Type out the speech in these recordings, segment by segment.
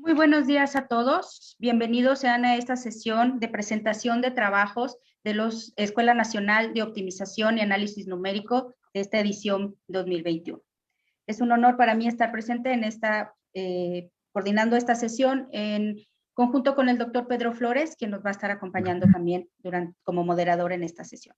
Muy buenos días a todos. Bienvenidos sean a esta sesión de presentación de trabajos de la Escuela Nacional de Optimización y Análisis Numérico de esta edición 2021. Es un honor para mí estar presente en coordinando esta sesión en conjunto con el doctor Pedro Flores, quien nos va a estar acompañando también como moderador en esta sesión.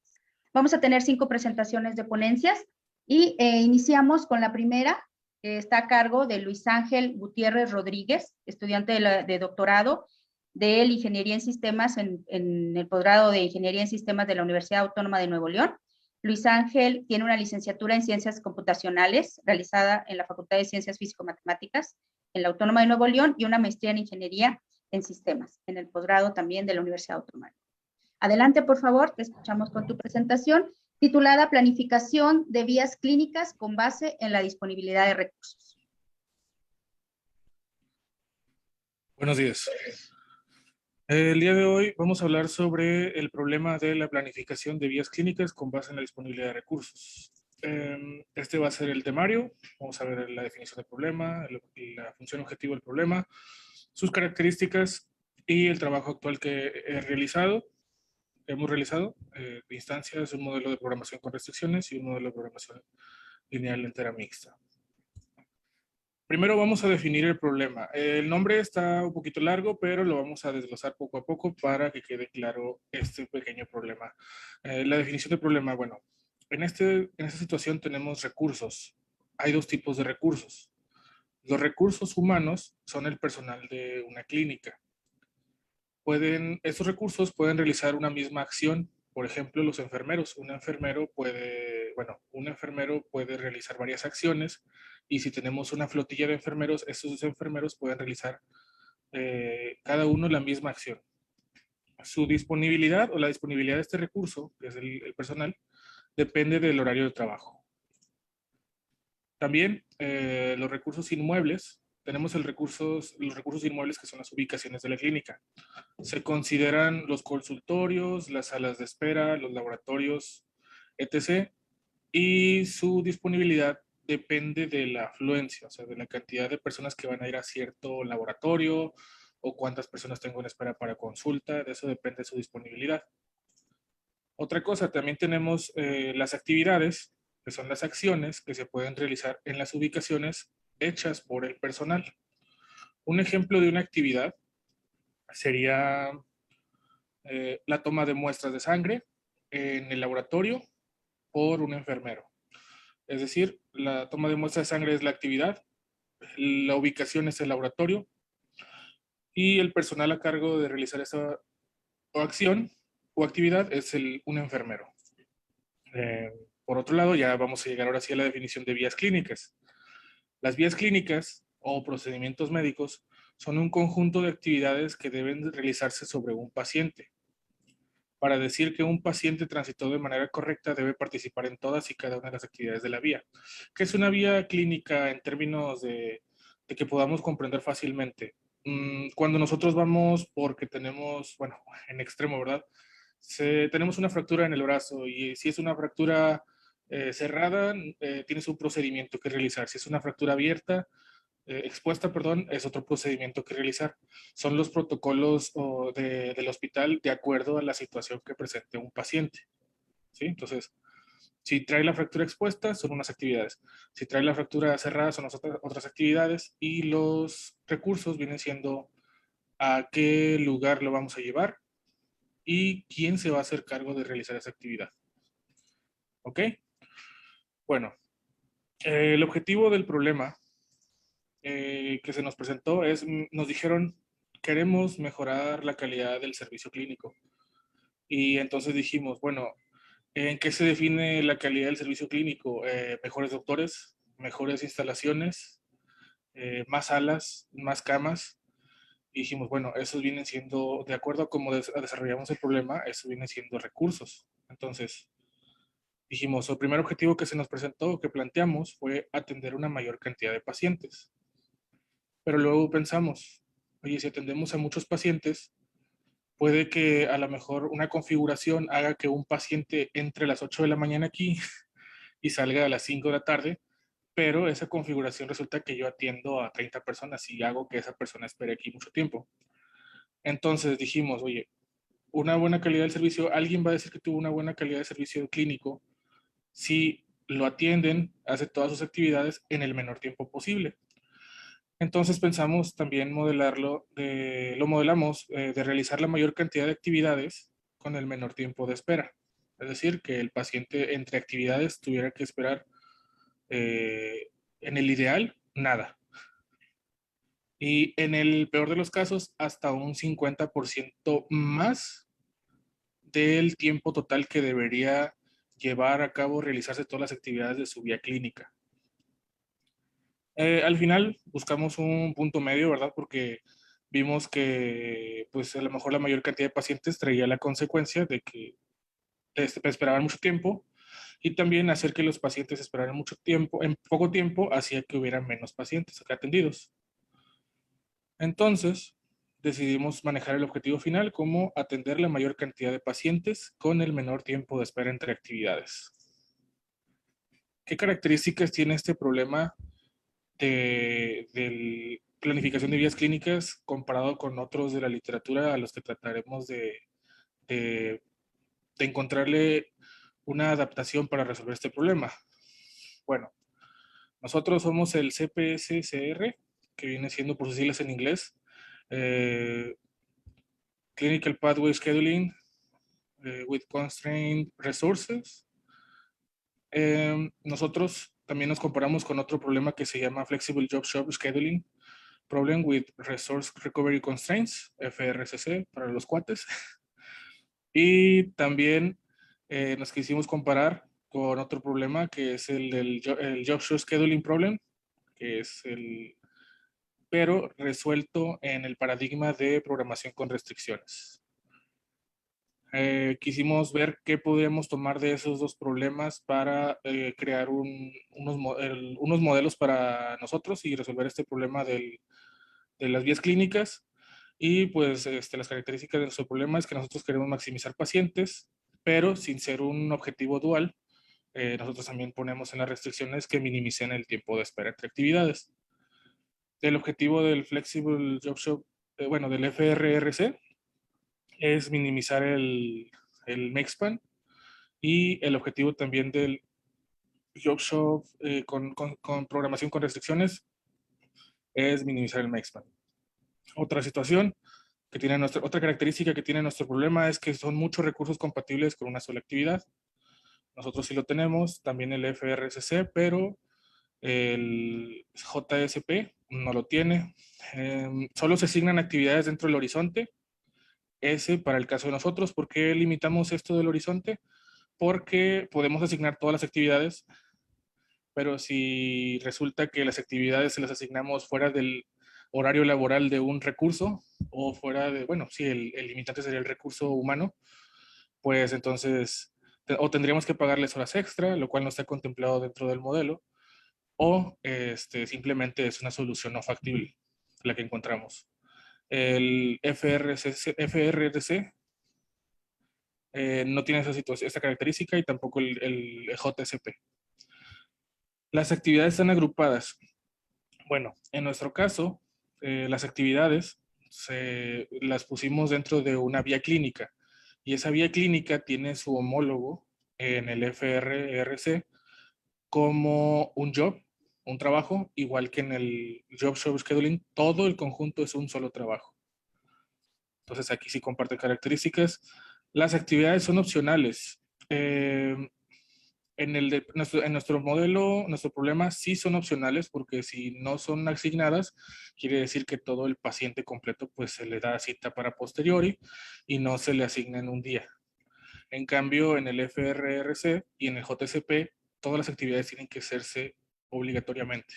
Vamos a tener 5 presentaciones de ponencias y iniciamos con la primera, que está a cargo de Luis Ángel Gutiérrez Rodríguez, estudiante de doctorado de Ingeniería en Sistemas en el posgrado de Ingeniería en Sistemas de la Universidad Autónoma de Nuevo León. Luis Ángel tiene una licenciatura en Ciencias Computacionales realizada en la Facultad de Ciencias Físico-Matemáticas en la Autónoma de Nuevo León y una maestría en Ingeniería en Sistemas en el posgrado también de la Universidad Autónoma. Adelante, por favor, te escuchamos con tu presentación titulada Planificación de vías clínicas con base en la disponibilidad de recursos. Buenos días. El día de hoy vamos a hablar sobre el problema de la planificación de vías clínicas con base en la disponibilidad de recursos. Este va a ser el temario. Vamos a ver la definición del problema, la función objetivo del problema, sus características y el trabajo actual que hemos realizado de instancias, un modelo de programación con restricciones y un modelo de programación lineal entera mixta. Primero vamos a definir el problema. El nombre está un poquito largo, pero lo vamos a desglosar poco a poco para que quede claro este pequeño problema. La definición del problema, bueno, en esta situación tenemos recursos. Hay dos tipos de recursos. Los recursos humanos son el personal de una clínica. Estos recursos pueden realizar una misma acción. Por ejemplo, los enfermeros. Un enfermero puede realizar varias acciones y si tenemos una flotilla de enfermeros, esos enfermeros pueden realizar cada uno la misma acción. Su disponibilidad o la disponibilidad de este recurso, que es el personal, depende del horario de trabajo. También los recursos inmuebles. Tenemos los recursos inmuebles que son las ubicaciones de la clínica. Se consideran los consultorios, las salas de espera, los laboratorios, etc. Y su disponibilidad depende de la afluencia, o sea, de la cantidad de personas que van a ir a cierto laboratorio o cuántas personas tengo en espera para consulta. De eso depende su disponibilidad. Otra cosa, también tenemos las actividades, que son las acciones que se pueden realizar en las ubicaciones hechas por el personal. Un ejemplo de una actividad sería la toma de muestras de sangre en el laboratorio por un enfermero. Es decir, la toma de muestras de sangre es la actividad, la ubicación es el laboratorio y el personal a cargo de realizar esa acción o actividad es un enfermero. Por otro lado, ya vamos a llegar ahora sí a la definición de vías clínicas. Las vías clínicas o procedimientos médicos son un conjunto de actividades que deben realizarse sobre un paciente. Para decir que un paciente transitó de manera correcta, debe participar en todas y cada una de las actividades de la vía. ¿Qué es una vía clínica en términos de que podamos comprender fácilmente? Cuando nosotros vamos porque tenemos, bueno, en extremo, ¿verdad? Tenemos una fractura en el brazo y si es una fractura cerrada, tienes un procedimiento que realizar. Si es una fractura abierta, expuesta, perdón, es otro procedimiento que realizar. Son los protocolos del hospital de acuerdo a la situación que presente un paciente. ¿Sí? Entonces, si trae la fractura expuesta, son unas actividades. Si trae la fractura cerrada, son otras actividades. Y los recursos vienen siendo a qué lugar lo vamos a llevar y quién se va a hacer cargo de realizar esa actividad. ¿Ok? Bueno, el objetivo del problema que se nos presentó nos dijeron, queremos mejorar la calidad del servicio clínico. Y entonces dijimos, bueno, ¿en qué se define la calidad del servicio clínico? Mejores doctores, mejores instalaciones, más salas, más camas. Y dijimos, bueno, esos vienen siendo, de acuerdo a cómo desarrollamos el problema, eso viene siendo recursos. Entonces, dijimos, el primer objetivo que se nos presentó, que planteamos, fue atender una mayor cantidad de pacientes. Pero luego pensamos, oye, si atendemos a muchos pacientes, puede que a lo mejor una configuración haga que un paciente entre a las 8 de la mañana aquí y salga a las 5 de la tarde, pero esa configuración resulta que yo atiendo a 30 personas y hago que esa persona espere aquí mucho tiempo. Entonces dijimos, oye, una buena calidad del servicio, alguien va a decir que tuvo una buena calidad de servicio clínico si lo atienden, hace todas sus actividades en el menor tiempo posible. Entonces pensamos también lo modelamos de realizar la mayor cantidad de actividades con el menor tiempo de espera. Es decir, que el paciente entre actividades tuviera que esperar, en el ideal, nada. Y en el peor de los casos, hasta un 50% más del tiempo total que debería llevar a cabo realizarse todas las actividades de su vía clínica. Al final buscamos un punto medio, ¿verdad? Porque vimos que pues a lo mejor la mayor cantidad de pacientes traía la consecuencia de que esperaban mucho tiempo, y también hacer que los pacientes esperaran mucho tiempo, en poco tiempo, hacía que hubiera menos pacientes acá atendidos. Entonces, decidimos manejar el objetivo final como atender la mayor cantidad de pacientes con el menor tiempo de espera entre actividades. ¿Qué características tiene este problema de planificación de vías clínicas comparado con otros de la literatura a los que trataremos de encontrarle una adaptación para resolver este problema? Bueno, nosotros somos el CPSCR, que viene siendo por sus siglas en inglés, eh, Clinical Pathway Scheduling with Constrained Resources. Nosotros también nos comparamos con otro problema que se llama Flexible Job Shop Scheduling Problem with Resource Recovery Constraints, FRCC para los cuates. Y también nos quisimos comparar con otro problema que es el Job Shop Scheduling Problem, que es pero resuelto en el paradigma de programación con restricciones. Quisimos ver qué podíamos tomar de esos dos problemas para crear unos modelos para nosotros y resolver este problema de las vías clínicas. Y pues las características de nuestro problema es que nosotros queremos maximizar pacientes, pero sin ser un objetivo dual. Nosotros también ponemos en las restricciones que minimicen el tiempo de espera entre actividades. El objetivo del Flexible Job Shop, bueno, del FRRC, es minimizar el MakeSpan, y el objetivo también del Job Shop con programación con restricciones es minimizar el MakeSpan. Otra situación que tiene otra característica que tiene nuestro problema es que son muchos recursos compatibles con una sola actividad. Nosotros sí lo tenemos, también el FRCC, pero el JSP no lo tiene. Solo se asignan actividades dentro del horizonte. Ese para el caso de nosotros. ¿Por qué limitamos esto del horizonte? Porque podemos asignar todas las actividades, pero si resulta que las actividades se las asignamos fuera del horario laboral de un recurso, o fuera de, bueno, sí, el limitante sería el recurso humano, pues entonces o tendríamos que pagarles horas extra, lo cual no está contemplado dentro del modelo, o simplemente es una solución no factible la que encontramos. El FRRC no tiene esta característica, y tampoco el JSP. Las actividades están agrupadas. Bueno, en nuestro caso, las actividades las pusimos dentro de una vía clínica, y esa vía clínica tiene su homólogo en el FRRC como un job, un trabajo, igual que en el Job Shop Scheduling, todo el conjunto es un solo trabajo. Entonces aquí sí comparte características. Las actividades son opcionales. En nuestro modelo, nuestro problema sí son opcionales, porque si no son asignadas, quiere decir que todo el paciente completo pues se le da cita para posteriori y no se le asigna en un día. En cambio, en el FRRC y en el JCP, todas las actividades tienen que hacerse obligatoriamente,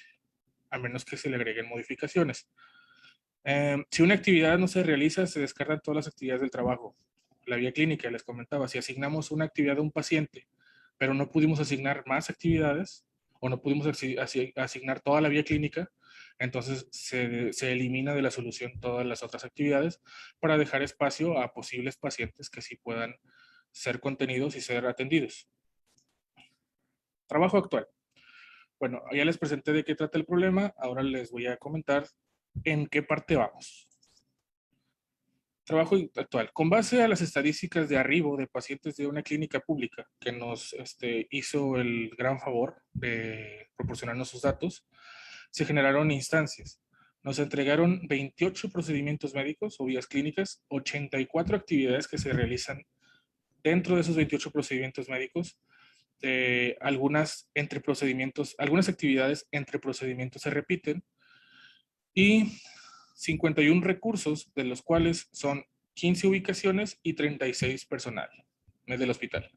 a menos que se le agreguen modificaciones. Si una actividad no se realiza, se descartan todas las actividades del trabajo. La vía clínica, les comentaba, si asignamos una actividad a un paciente, pero no pudimos asignar más actividades, o no pudimos asignar toda la vía clínica, entonces se elimina de la solución todas las otras actividades para dejar espacio a posibles pacientes que sí puedan ser contenidos y ser atendidos. Trabajo actual. Bueno, ya les presenté de qué trata el problema, ahora les voy a comentar en qué parte vamos. Trabajo actual. Con base a las estadísticas de arribo de pacientes de una clínica pública que nos hizo el gran favor de proporcionarnos sus datos, se generaron instancias. Nos entregaron 28 procedimientos médicos o vías clínicas, 84 actividades que se realizan dentro de esos 28 procedimientos médicos. Algunas entre procedimientos, algunas actividades entre procedimientos se repiten y 51 recursos, de los cuales son 15 ubicaciones y 36 personal del hospital.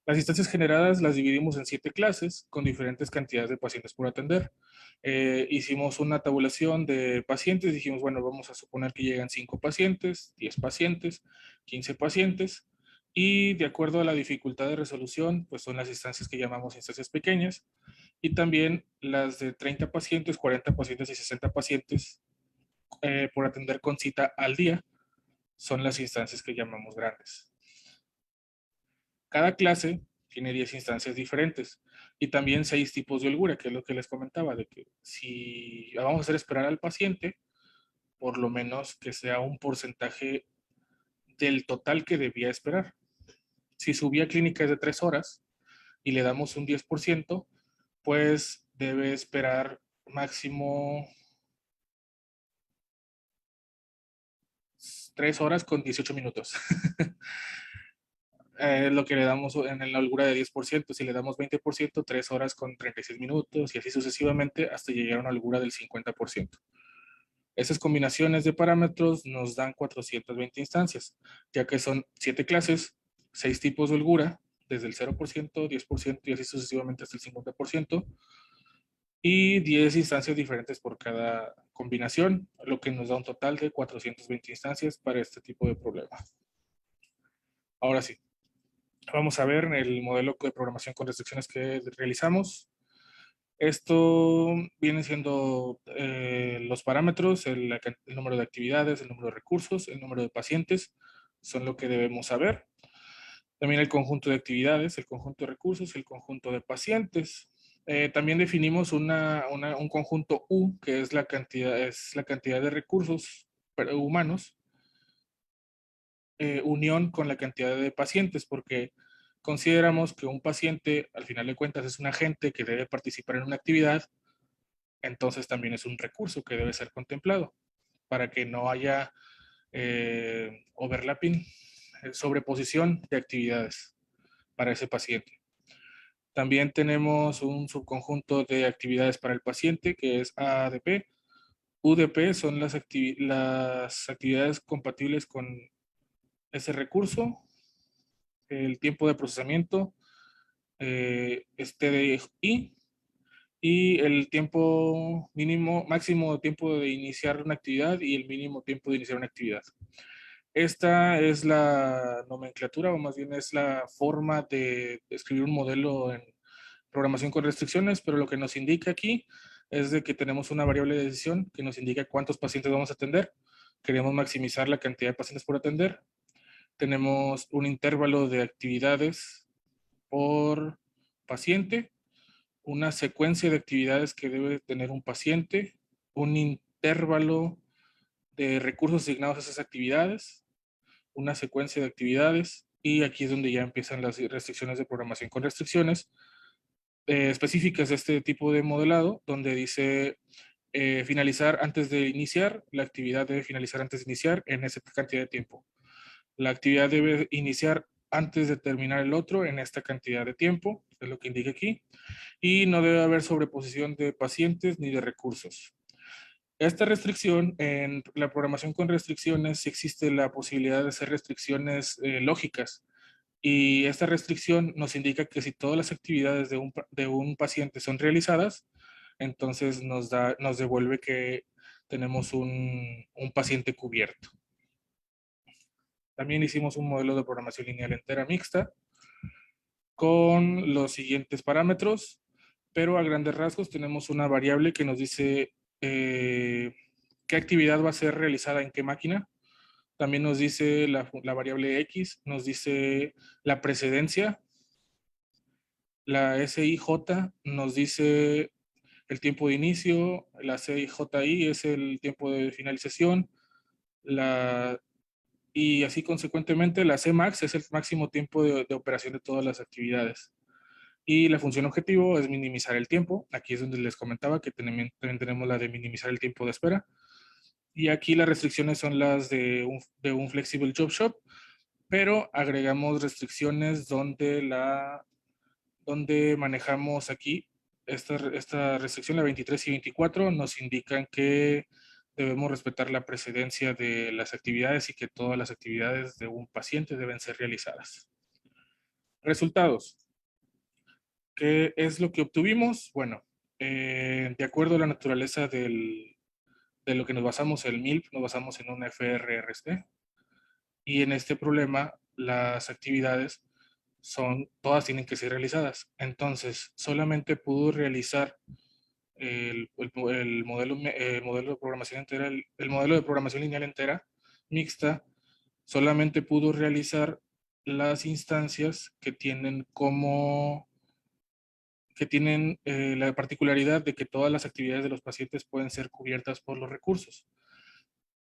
Las instancias generadas las dividimos en 7 clases con diferentes cantidades de pacientes por atender. Hicimos una tabulación de pacientes, dijimos, bueno, vamos a suponer que llegan 5 pacientes, 10 pacientes, 15 pacientes, y de acuerdo a la dificultad de resolución, pues son las instancias que llamamos instancias pequeñas, y también las de 30 pacientes, 40 pacientes y 60 pacientes por atender con cita al día, son las instancias que llamamos grandes. Cada clase tiene 10 instancias diferentes y también 6 tipos de holgura, que es lo que les comentaba, de que si vamos a hacer esperar al paciente, por lo menos que sea un porcentaje del total que debía esperar. Si su vía clínica es de 3 horas y le damos un 10%, pues debe esperar máximo 3 horas con 18 minutos. Lo que le damos en la holgura de 10%. Si le damos 20%, 3 horas con 36 minutos y así sucesivamente hasta llegar a una holgura del 50%. Esas combinaciones de parámetros nos dan 420 instancias, ya que son 7 clases, 6 tipos de holgura, desde el 0%, 10% y así sucesivamente hasta el 50%, y 10 instancias diferentes por cada combinación, lo que nos da un total de 420 instancias para este tipo de problema. Ahora sí, vamos a ver el modelo de programación con restricciones que realizamos. Esto viene siendo los parámetros, el número de actividades, el número de recursos, el número de pacientes, son lo que debemos saber. También el conjunto de actividades, el conjunto de recursos, el conjunto de pacientes. También definimos un conjunto U, que es la cantidad de recursos humanos, unión con la cantidad de pacientes, porque consideramos que un paciente, al final de cuentas, es un agente que debe participar en una actividad, entonces también es un recurso que debe ser contemplado para que no haya overlapping, sobreposición de actividades para ese paciente. También tenemos un subconjunto de actividades para el paciente que es ADP. UDP son las actividades compatibles con ese recurso, el tiempo de procesamiento, TDI, y el tiempo máximo tiempo de iniciar una actividad y el mínimo tiempo de iniciar una actividad. Esta es la nomenclatura, o más bien es la forma de escribir un modelo en programación con restricciones, pero lo que nos indica aquí es de que tenemos una variable de decisión que nos indica cuántos pacientes vamos a atender. Queremos maximizar la cantidad de pacientes por atender. Tenemos un intervalo de actividades por paciente, una secuencia de actividades que debe tener un paciente, un intervalo de recursos asignados a esas actividades, una secuencia de actividades, y aquí es donde ya empiezan las restricciones de programación con restricciones específicas de este tipo de modelado, donde dice finalizar antes de iniciar, la actividad debe finalizar antes de iniciar en esa cantidad de tiempo. La actividad debe iniciar antes de terminar el otro en esta cantidad de tiempo, es lo que indica aquí, y no debe haber sobreposición de pacientes ni de recursos. Esta restricción, en la programación con restricciones, sí existe la posibilidad de hacer restricciones lógicas, y esta restricción nos indica que si todas las actividades de un paciente son realizadas, entonces nos devuelve que tenemos un paciente cubierto. También hicimos un modelo de programación lineal entera mixta con los siguientes parámetros, pero a grandes rasgos tenemos una variable que nos dice qué actividad va a ser realizada en qué máquina. También nos dice la variable X, nos dice la precedencia La SIJ nos dice el tiempo de inicio, la CIJI es el tiempo de finalización, y así consecuentemente la Cmax es el máximo tiempo de operación de todas las actividades. Y la función objetivo es minimizar el tiempo. Aquí es donde les comentaba que también tenemos la de minimizar el tiempo de espera. Y aquí las restricciones son las de un Flexible Job Shop, pero agregamos restricciones donde manejamos aquí esta restricción, la 23 y 24, nos indican que debemos respetar la precedencia de las actividades y que todas las actividades de un paciente deben ser realizadas. Resultados. ¿Qué es lo que obtuvimos? Bueno, de acuerdo a la naturaleza de lo que nos basamos, el MILP, nos basamos en un FRRC, y en este problema las actividades todas tienen que ser realizadas. Entonces, solamente pudo realizar modelo de programación entera, el modelo de programación lineal entera, mixta, solamente pudo realizar las instancias que tienen la particularidad de que todas las actividades de los pacientes pueden ser cubiertas por los recursos.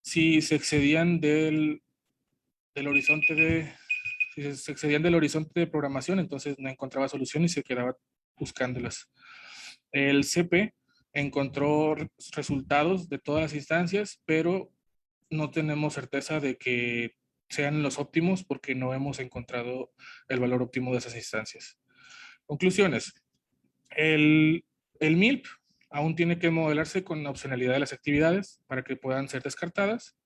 Si se excedían del horizonte si se excedían del horizonte de programación, entonces no encontraba solución y se quedaba buscándolas. El CP encontró resultados de todas las instancias, pero no tenemos certeza de que sean los óptimos porque no hemos encontrado el valor óptimo de esas instancias. Conclusiones. El MILP aún tiene que modelarse con la opcionalidad de las actividades para que puedan ser descartadas.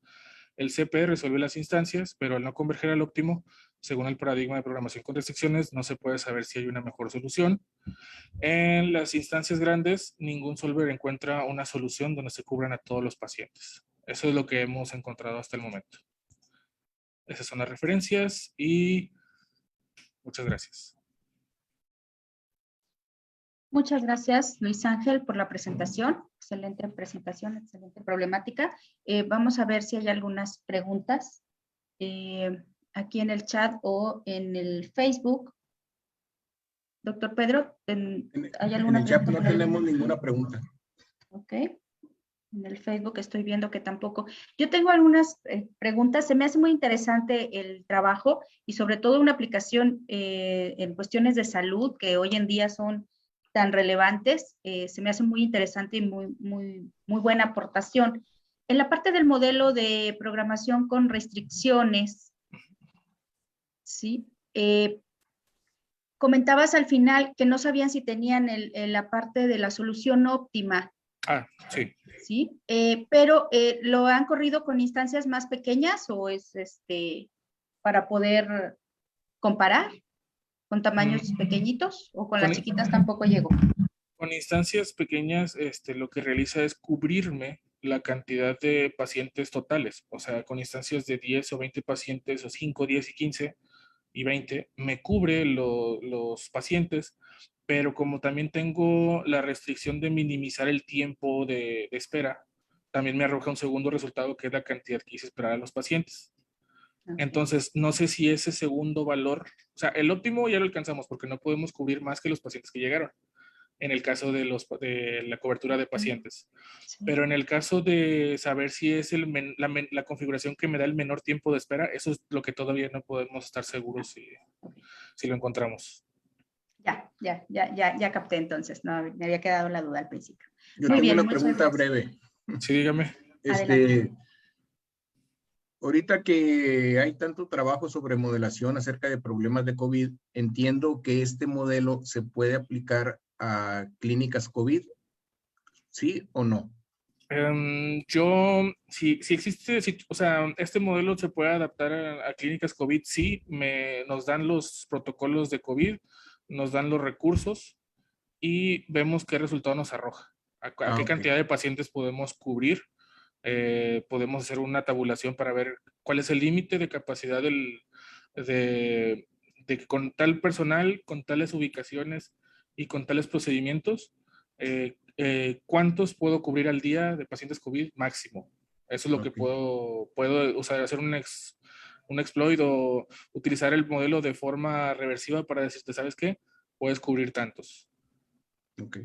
El CP resuelve las instancias, pero al no converger al óptimo, según el paradigma de programación con restricciones, no se puede saber si hay una mejor solución. En las instancias grandes, ningún solver encuentra una solución donde se cubran a todos los pacientes. Eso es lo que hemos encontrado hasta el momento. Esas son las referencias y muchas gracias. Muchas gracias, Luis Ángel, por la presentación. Excelente presentación, excelente problemática. Vamos a ver si hay algunas preguntas aquí en el chat o en el Facebook. Doctor Pedro, ¿hay alguna pregunta? En el chat no pregunta? tenemos ninguna pregunta. Ok. En el Facebook estoy viendo que tampoco. Yo tengo algunas preguntas. Se me hace muy interesante el trabajo y sobre todo una aplicación en cuestiones de salud que hoy en día son tan relevantes. Se me hace muy interesante y muy buena aportación. En la parte del modelo de programación con restricciones, ¿sí? Comentabas al final que no sabían si tenían la parte de la solución óptima. Sí. ¿Sí? Pero ¿lo han corrido con instancias más pequeñas o es para poder comparar con tamaños pequeñitos o con las chiquitas tampoco llegó? Con instancias pequeñas, lo que realiza es cubrirme la cantidad de pacientes totales. O sea, con instancias de 10 o 20 pacientes, o 5, 10 y 15 y 20, me cubre los pacientes, pero como también tengo la restricción de minimizar el tiempo de espera, también me arroja un segundo resultado que es la cantidad que hice esperar a los pacientes. Okay. Entonces, no sé si ese segundo valor, o sea, el óptimo ya lo alcanzamos porque no podemos cubrir más que los pacientes que llegaron en el caso de la cobertura de pacientes. Sí. Pero en el caso de saber si es la configuración que me da el menor tiempo de espera, eso es lo que todavía no podemos estar seguros si lo encontramos. Ya capté entonces, no, me había quedado la duda al principio. Yo tengo una pregunta breve. Sí, dígame. Ahorita que hay tanto trabajo sobre modelación acerca de problemas de COVID, entiendo que este modelo se puede aplicar a clínicas COVID, ¿sí o no? Si existe, o sea, este modelo se puede adaptar a clínicas COVID, sí, nos dan los protocolos de COVID, nos dan los recursos y vemos qué resultado nos arroja, a qué cantidad de pacientes podemos cubrir. Podemos hacer una tabulación para ver cuál es el límite de capacidad de que con tal personal, con tales ubicaciones y con tales procedimientos, ¿cuántos puedo cubrir al día de pacientes COVID máximo? Eso es lo que puedo usar, hacer un exploit o utilizar el modelo de forma reversiva para decirte, ¿sabes qué? puedes cubrir tantos. Ok.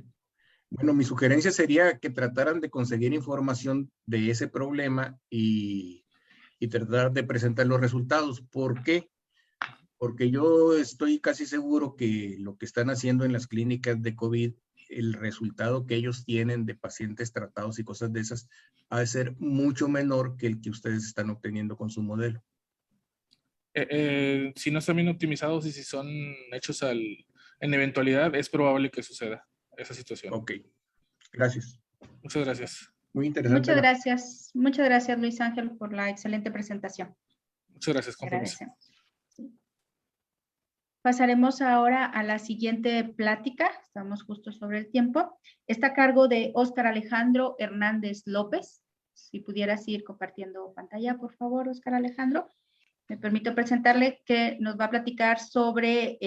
Bueno, mi sugerencia sería que trataran de conseguir información de ese problema y tratar de presentar los resultados. ¿Por qué? Porque yo estoy casi seguro que lo que están haciendo en las clínicas de COVID, el resultado que ellos tienen de pacientes tratados y cosas de esas, ha de ser mucho menor que el que ustedes están obteniendo con su modelo. Si no están bien optimizados y si son hechos en eventualidad, es probable que suceda esa situación. Ok, gracias. Muchas gracias. Muy interesante. Muchas gracias Luis Ángel por la excelente presentación. Muchas gracias, Te compromiso. agradecemos. Pasaremos ahora a la siguiente plática. Estamos justo sobre el tiempo. Está a cargo de Óscar Alejandro Hernández López. Si pudieras ir compartiendo pantalla, por favor, Óscar Alejandro. Me permito presentarle que nos va a platicar sobre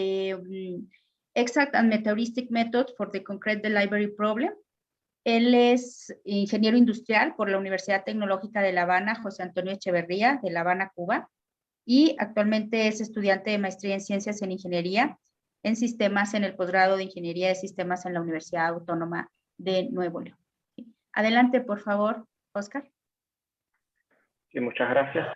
Exact and Metaheuristic Methods for the Concrete Delivery Problem. Él es ingeniero industrial por la Universidad Tecnológica de La Habana, José Antonio Echeverría, de La Habana, Cuba, y actualmente es estudiante de maestría en Ciencias en Ingeniería en Sistemas en el posgrado de Ingeniería de Sistemas en la Universidad Autónoma de Nuevo León. Adelante, por favor, Óscar. Sí, muchas gracias.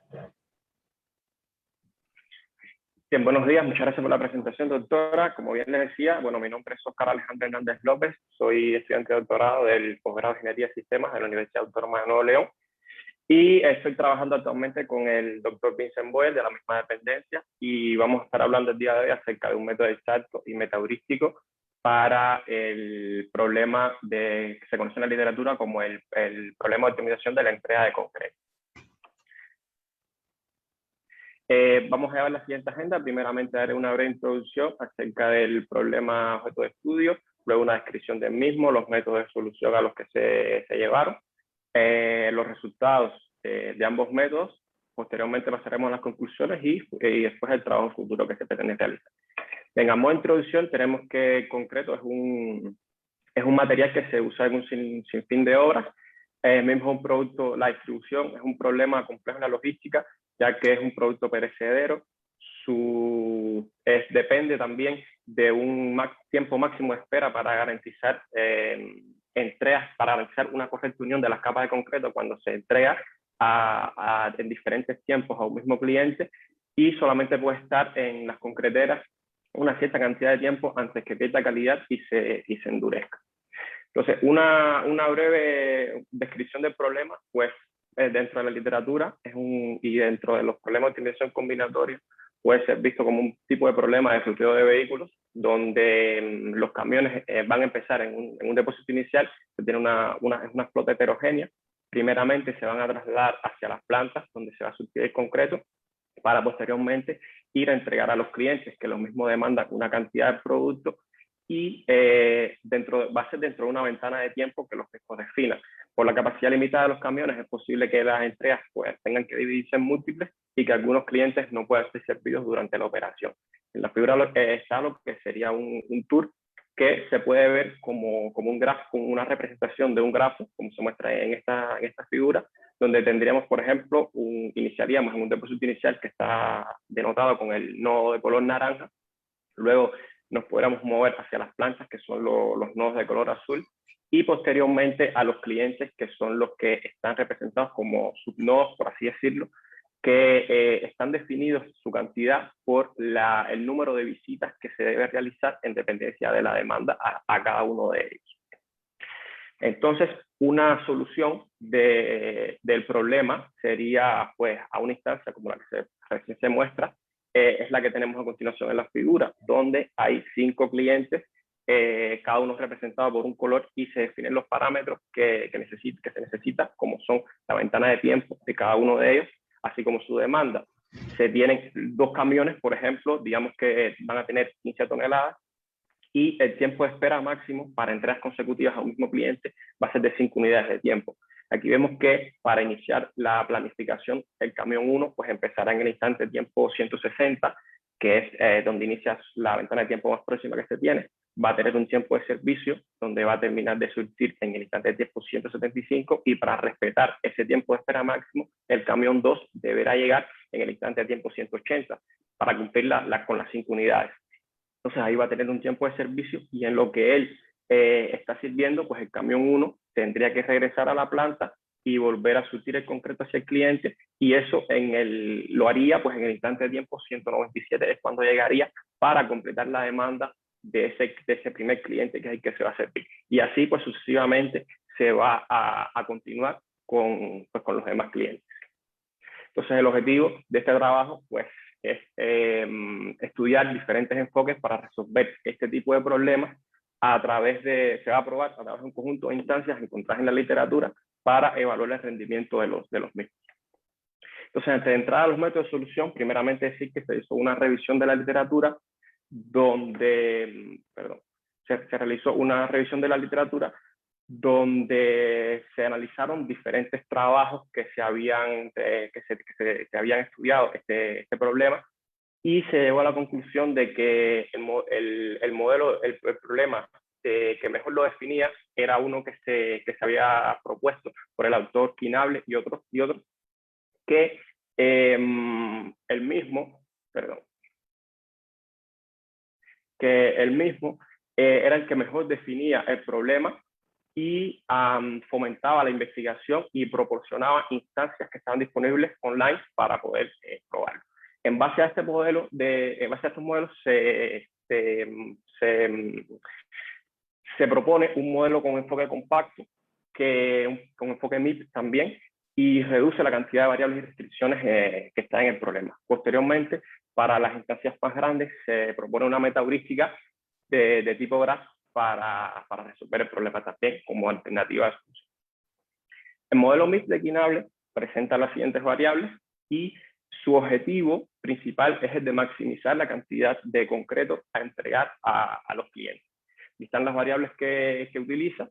Bien, buenos días, muchas gracias por la presentación, doctora. Como bien le decía, bueno, mi nombre es Óscar Alejandro Hernández López, soy estudiante de doctorado del posgrado de Ingeniería de Sistemas de la Universidad Autónoma de Nuevo León y estoy trabajando actualmente con el doctor Vincent Boel de la misma dependencia y vamos a estar hablando el día de hoy acerca de un método exacto y metaheurístico para el problema que se conoce en la literatura como el problema de optimización de la entrega de concreto. Vamos a ver la siguiente agenda. Primeramente daré una breve introducción acerca del problema objeto de estudio, luego una descripción del mismo, los métodos de solución a los que se llevaron, los resultados de ambos métodos, posteriormente pasaremos a las conclusiones y después el trabajo futuro que se pretende realizar. En modo de introducción tenemos que concreto es un material que se usa en un sinfín de obras. Mismo un producto, la distribución es un problema complejo en la logística, ya que es un producto perecedero, depende también de un tiempo máximo de espera para garantizar entregas, para garantizar una correcta unión de las capas de concreto cuando se entrega en diferentes tiempos a un mismo cliente, y solamente puede estar en las concreteras una cierta cantidad de tiempo antes que pierda calidad y se endurezca. Entonces, una breve descripción del problema, pues dentro de la literatura y dentro de los problemas de optimización combinatoria puede ser visto como un tipo de problema de flujo de vehículos donde los camiones van a empezar en un depósito inicial que tiene una flota heterogénea. Primeramente se van a trasladar hacia las plantas donde se va a surtir el concreto para posteriormente ir a entregar a los clientes que lo mismo demandan una cantidad de producto y va a ser dentro de una ventana de tiempo que los mismos definan. Por la capacidad limitada de los camiones es posible que las entregas pues, tengan que dividirse en múltiples y que algunos clientes no puedan ser servidos durante la operación. En la figura está lo que sería un tour que se puede ver como un grafo, como una representación de un grafo, como se muestra en esta figura, donde tendríamos, por ejemplo, iniciaríamos en un depósito inicial que está denotado con el nodo de color naranja, luego nos podríamos mover hacia las plantas, que son los nodos de color azul, y posteriormente a los clientes, que son los que están representados como subnodos, por así decirlo, que están definidos su cantidad por el número de visitas que se debe realizar en dependencia de la demanda a cada uno de ellos. Entonces, una solución del problema sería, pues, a una instancia como la que recién se muestra, es la que tenemos a continuación en la figura, donde hay 5 clientes, cada uno representado por un color, y se definen los parámetros que se necesita, como son la ventana de tiempo de cada uno de ellos, así como su demanda. Se tienen 2 camiones, por ejemplo, digamos que van a tener 15 toneladas, y el tiempo de espera máximo para entregas consecutivas a un mismo cliente va a ser de 5 unidades de tiempo. Aquí vemos que para iniciar la planificación, el camión 1 pues empezará en el instante de tiempo 160, que es donde inicia la ventana de tiempo más próxima que se tiene. Va a tener un tiempo de servicio donde va a terminar de surtir en el instante de tiempo 175, y para respetar ese tiempo de espera máximo, el camión 2 deberá llegar en el instante de tiempo 180 para cumplir con las 5 unidades. Entonces ahí va a tener un tiempo de servicio y en lo que él está sirviendo, pues el camión 1 tendría que regresar a la planta y volver a surtir el concreto hacia el cliente, y eso lo haría pues en el instante de tiempo 197, es cuando llegaría para completar la demanda de ese primer cliente que es el que se va a servir. Y así pues sucesivamente se va a continuar con los demás clientes. Entonces el objetivo de este trabajo pues es estudiar diferentes enfoques para resolver este tipo de problemas se va a probar a través de un conjunto de instancias encontradas en la literatura para evaluar el rendimiento de los mismos. Entonces, antes de entrar a los métodos de solución, primeramente decir que se hizo una revisión de la literatura donde, se realizó una revisión de la literatura donde se analizaron diferentes trabajos que se habían estudiado este problema, y se llegó a la conclusión de que el problema que mejor lo definía era uno que se había propuesto por el autor Quinable y otros, que el mismo era el que mejor definía el problema y fomentaba la investigación y proporcionaba instancias que estaban disponibles online para poder probarlo. En base a estos modelos se propone un modelo con enfoque compacto, con enfoque MIP también, y reduce la cantidad de variables y restricciones que están en el problema. Posteriormente, para las instancias más grandes, se propone una meta heurística de tipo graph para resolver el problema también como alternativa de solución. El modelo MIP de Quinable presenta las siguientes variables y su objetivo principal es el de maximizar la cantidad de concreto a entregar a los clientes. Y están las variables que utiliza,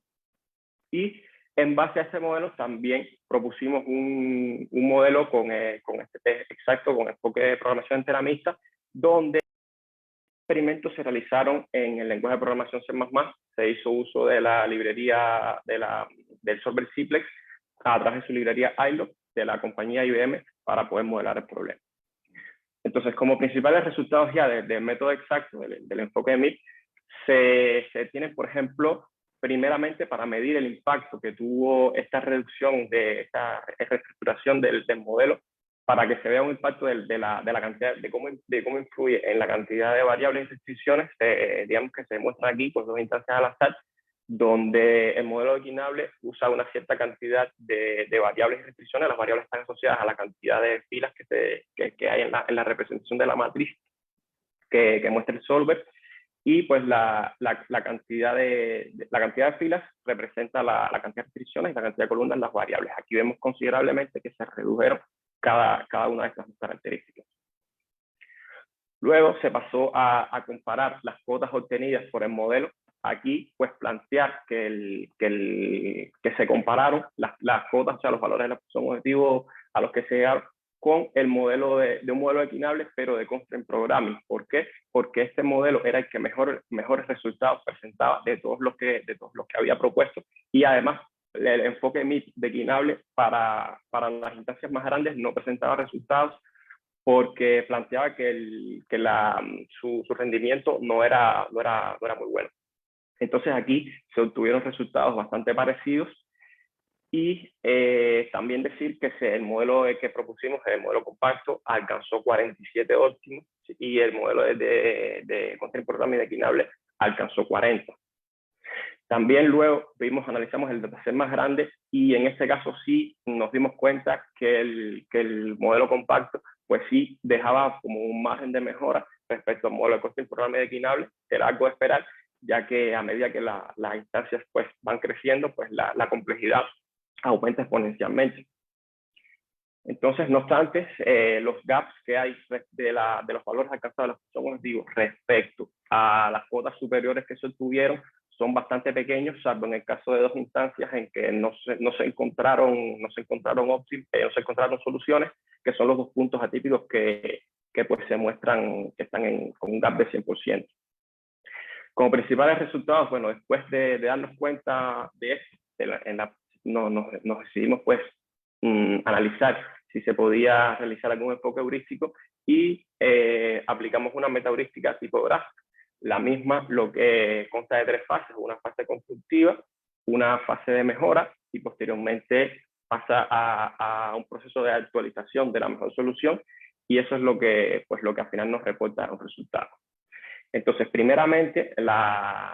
y en base a este modelo también propusimos un modelo con enfoque de programación enteramista, donde experimentos se realizaron en el lenguaje de programación C++, se hizo uso de la librería del solver Simplex a través de su librería iLog de la compañía IBM para poder modelar el problema. Entonces, como principales resultados ya del método exacto, del enfoque de MIP, se tiene, por ejemplo, primeramente para medir el impacto que tuvo esta reducción de esta reestructuración del modelo, para que se vea un impacto de la cantidad, de cómo influye en la cantidad de variables y restricciones, digamos que se muestra aquí, pues 2 instancias al azar, donde el modelo de Quinable usa una cierta cantidad de variables y restricciones. Las variables están asociadas a la cantidad de filas que hay en la representación de la matriz que muestra el solver, y pues la cantidad de filas representa la cantidad de restricciones, y la cantidad de columnas las variables. Aquí vemos considerablemente que se redujeron cada una de estas características. Luego se pasó a comparar las cuotas obtenidas por el modelo. Aquí, pues, plantear que se compararon las cuotas, o sea, los valores de la función objetivo a los que se llegaron, con el modelo de un modelo de Quinable, pero de Constraint Programming. ¿Por qué? Porque este modelo era el que mejores resultados presentaba de todos los que había propuesto, y además el enfoque MIP de Quinable para las instancias más grandes no presentaba resultados, porque planteaba que su rendimiento no era muy bueno. Entonces aquí se obtuvieron resultados bastante parecidos, y también decir que el modelo que propusimos, el modelo compacto, alcanzó 47 óptimos, y el modelo de Constraint Programming de Quinable alcanzó 40. También luego analizamos el dataset más grande, y en este caso sí nos dimos cuenta que el modelo compacto pues sí dejaba como un margen de mejora respecto al modelo de Constraint Programming de Quinable. Era algo de esperar, ya que a medida que las instancias pues van creciendo, pues la complejidad aumenta exponencialmente. Entonces, no obstante, los gaps que hay de los valores alcanzados de la función objetivo respecto a las cuotas superiores que se obtuvieron son bastante pequeños, salvo en el caso de 2 instancias en que no se encontraron soluciones, que son los 2 puntos atípicos que pues se muestran que están con un gap de 100%. Como principales resultados, bueno, después de darnos cuenta de esto, nos decidimos pues analizar si se podía realizar algún enfoque heurístico, y aplicamos una meta heurística tipo graph, La misma lo que consta de 3 fases, una fase constructiva, una fase de mejora y posteriormente pasa a un proceso de actualización de la mejor solución, y eso es lo que, pues, lo que al final nos reporta un resultado. Entonces, primeramente,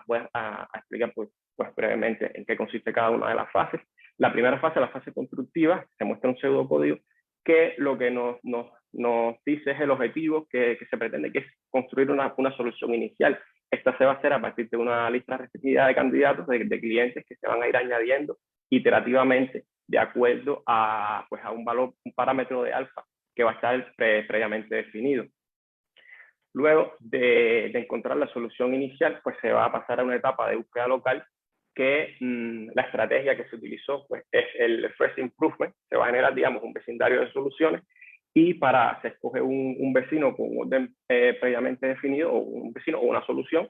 voy a explicar pues brevemente en qué consiste cada una de las fases. La primera fase, la fase constructiva, se muestra un pseudocódigo que lo que nos dice es el objetivo que se pretende, que es construir una solución inicial. Esta se va a hacer a partir de una lista restringida de candidatos, de clientes que se van a ir añadiendo iterativamente de acuerdo a, pues, a un valor, un parámetro de alfa que va a estar previamente definido. Luego de encontrar la solución inicial, pues se va a pasar a una etapa de búsqueda local que la estrategia que se utilizó pues, es el First Improvement. Se va a generar, digamos, un vecindario de soluciones y se escoge un vecino con un orden previamente definido, o un vecino o una solución,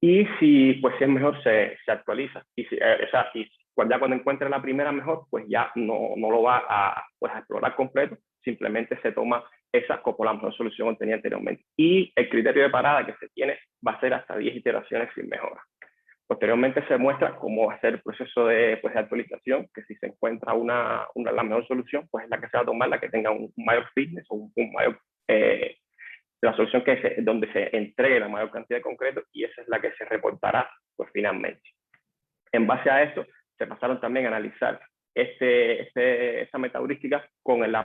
y si es mejor se actualiza. Y ya cuando encuentre la primera mejor, pues ya no lo va a explorar completo, simplemente se toma esa como la mejor solución obtenida anteriormente. Y el criterio de parada que se tiene va a ser hasta 10 iteraciones sin mejora. Posteriormente se muestra cómo va a ser el proceso de actualización, que si se encuentra la mejor solución, pues es la que se va a tomar, la que tenga un mayor fitness o un mayor, la solución donde se entregue la mayor cantidad de concreto, y esa es la que se reportará pues finalmente. En base a esto, se pasaron también a analizar esta metaheurística con el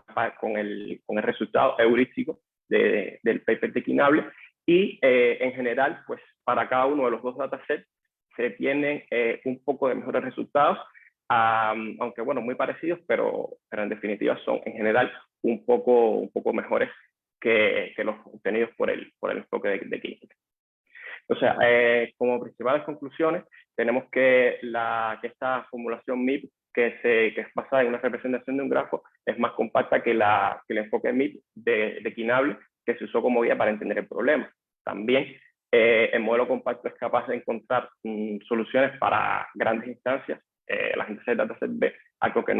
resultado heurístico del paper declinable, y en general, pues para cada uno de los 2 datasets se tienen un poco de mejores resultados, aunque bueno, muy parecidos, pero en definitiva son en general un poco mejores que los obtenidos por el enfoque de química. O sea, como principales conclusiones, tenemos que esta formulación MIP, que es basada en una representación de un grafo, es más compacta que el enfoque MIP de Quinable, que se usó como guía para entender el problema. También el modelo compacto es capaz de encontrar soluciones para grandes instancias, las instancias de dataset B, algo que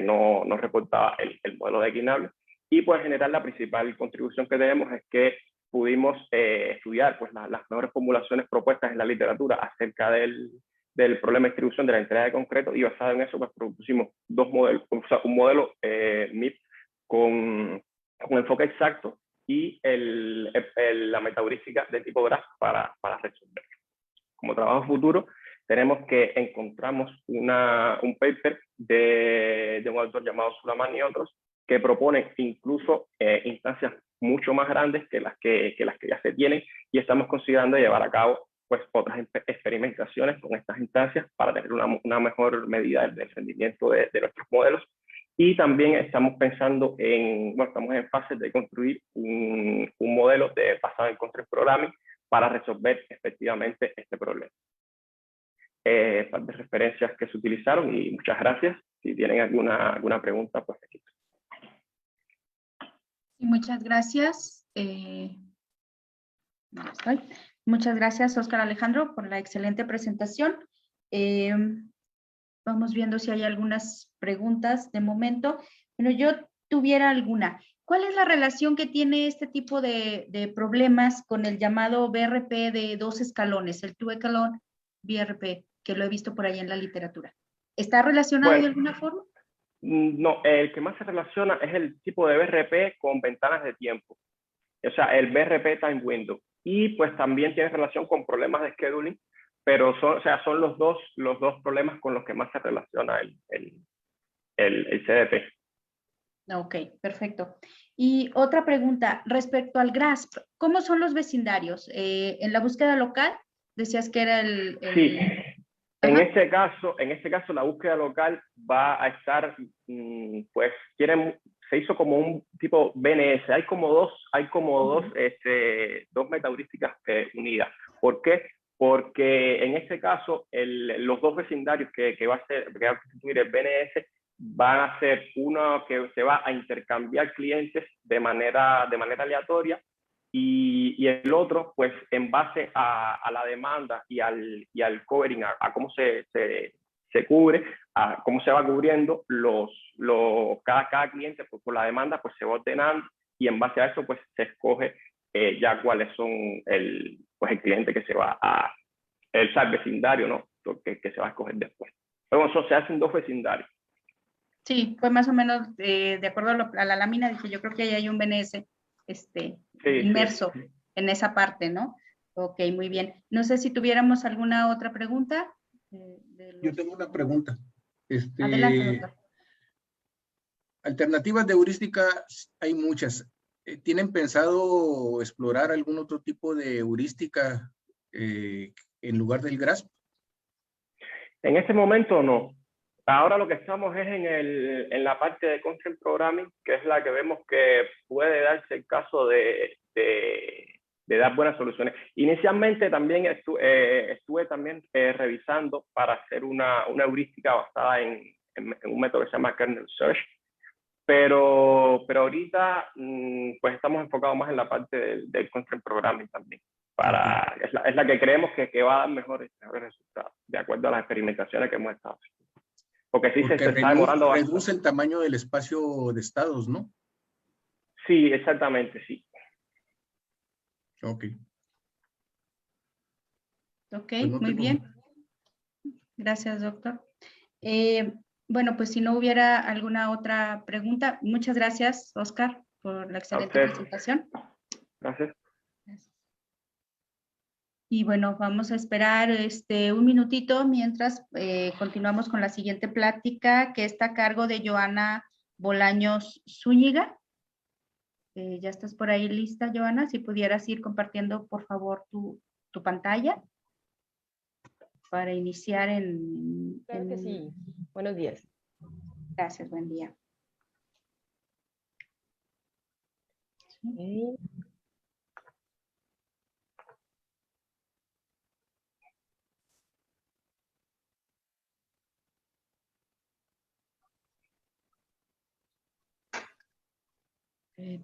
no reportaba el modelo de Quinable. Y pues en general la principal contribución que tenemos es que pudimos estudiar pues, las mejores formulaciones propuestas en la literatura acerca del problema de distribución de la entrega de concreto, y basado en eso pues propusimos 2 modelos, o sea, un modelo MIP con enfoque exacto y la metaheurística de tipo graph para resolver. Como trabajo futuro, tenemos que encontramos un paper de un autor llamado Sulaman y otros, que proponen incluso instancias mucho más grandes que las que ya se tienen, y estamos considerando llevar a cabo pues otras experimentaciones con estas instancias para tener una mejor medida del rendimiento de nuestros modelos. Y también estamos pensando estamos en fase de construir un modelo basado en constraint programming para resolver efectivamente este problema. Par de referencias que se utilizaron, y muchas gracias. Si tienen alguna pregunta, pues aquí. Muchas gracias. Muchas gracias, Óscar Alejandro, por la excelente presentación. Vamos viendo si hay algunas preguntas de momento. Bueno, yo tuviera alguna. ¿Cuál es la relación que tiene este tipo de problemas con el llamado BRP de 2 escalones, el Two Echelon BRP, que lo he visto por ahí en la literatura? ¿Está relacionado de alguna forma? No, el que más se relaciona es el tipo de BRP con ventanas de tiempo. O sea, el BRP Time Window. Y pues también tiene relación con problemas de scheduling, pero son los dos problemas con los que más se relaciona el CDP. Ok, perfecto. Y otra pregunta, respecto al GRASP, ¿cómo son los vecindarios? En la búsqueda local, decías que era Sí, en este caso la búsqueda local va a estar, pues, se hizo como un tipo BNS. Hay como dos metaheurísticas unidas. ¿Por qué? Porque en este caso los 2 vecindarios que va a constituir el BNS van a ser uno que se va a intercambiar clientes de manera aleatoria, y el otro, pues, en base a la demanda y al covering, a cómo se cubre, a cómo se va cubriendo cada cliente, pues, por la demanda, pues se va ordenando, y en base a eso, pues, se escoge ya cuáles son pues el cliente que se va a, el vecindario, ¿no? Que se va a escoger después. Pero eso se hace en 2 vecindarios. Sí, fue más o menos de acuerdo a la lámina, dije, yo creo que ahí hay un BNS inmerso en esa parte, ¿no? Ok, muy bien. No sé si tuviéramos alguna otra pregunta. Yo tengo una pregunta. Adelante, doctor. Alternativas de heurística hay muchas. ¿Tienen pensado explorar algún otro tipo de heurística en lugar del GRASP? En este momento no. Ahora lo que estamos es en la parte de Constraint Programming, que es la que vemos que puede darse el caso de dar buenas soluciones. Inicialmente también estuve también revisando para hacer una heurística basada en un método que se llama Kernel Search, pero ahorita pues estamos enfocados más en la parte del Constraint Programming también. Es la que creemos que va a dar mejores resultados, de acuerdo a las experimentaciones que hemos estado haciendo. Porque sí se está demorando bastante. Reduce el tamaño del espacio de estados, ¿no? Sí, exactamente, sí. Ok. Ok, Pues no muy bien. Gracias, doctor. Bueno, pues si no hubiera alguna otra pregunta, muchas gracias, Oscar, por la excelente presentación. Gracias. Y bueno, vamos a esperar un minutito mientras continuamos con la siguiente plática, que está a cargo de Joana Bolaños Zúñiga. Ya estás por ahí lista, Joana, si pudieras ir compartiendo, por favor, tu pantalla para iniciar Claro que sí. Buenos días. Gracias, buen día. Okay.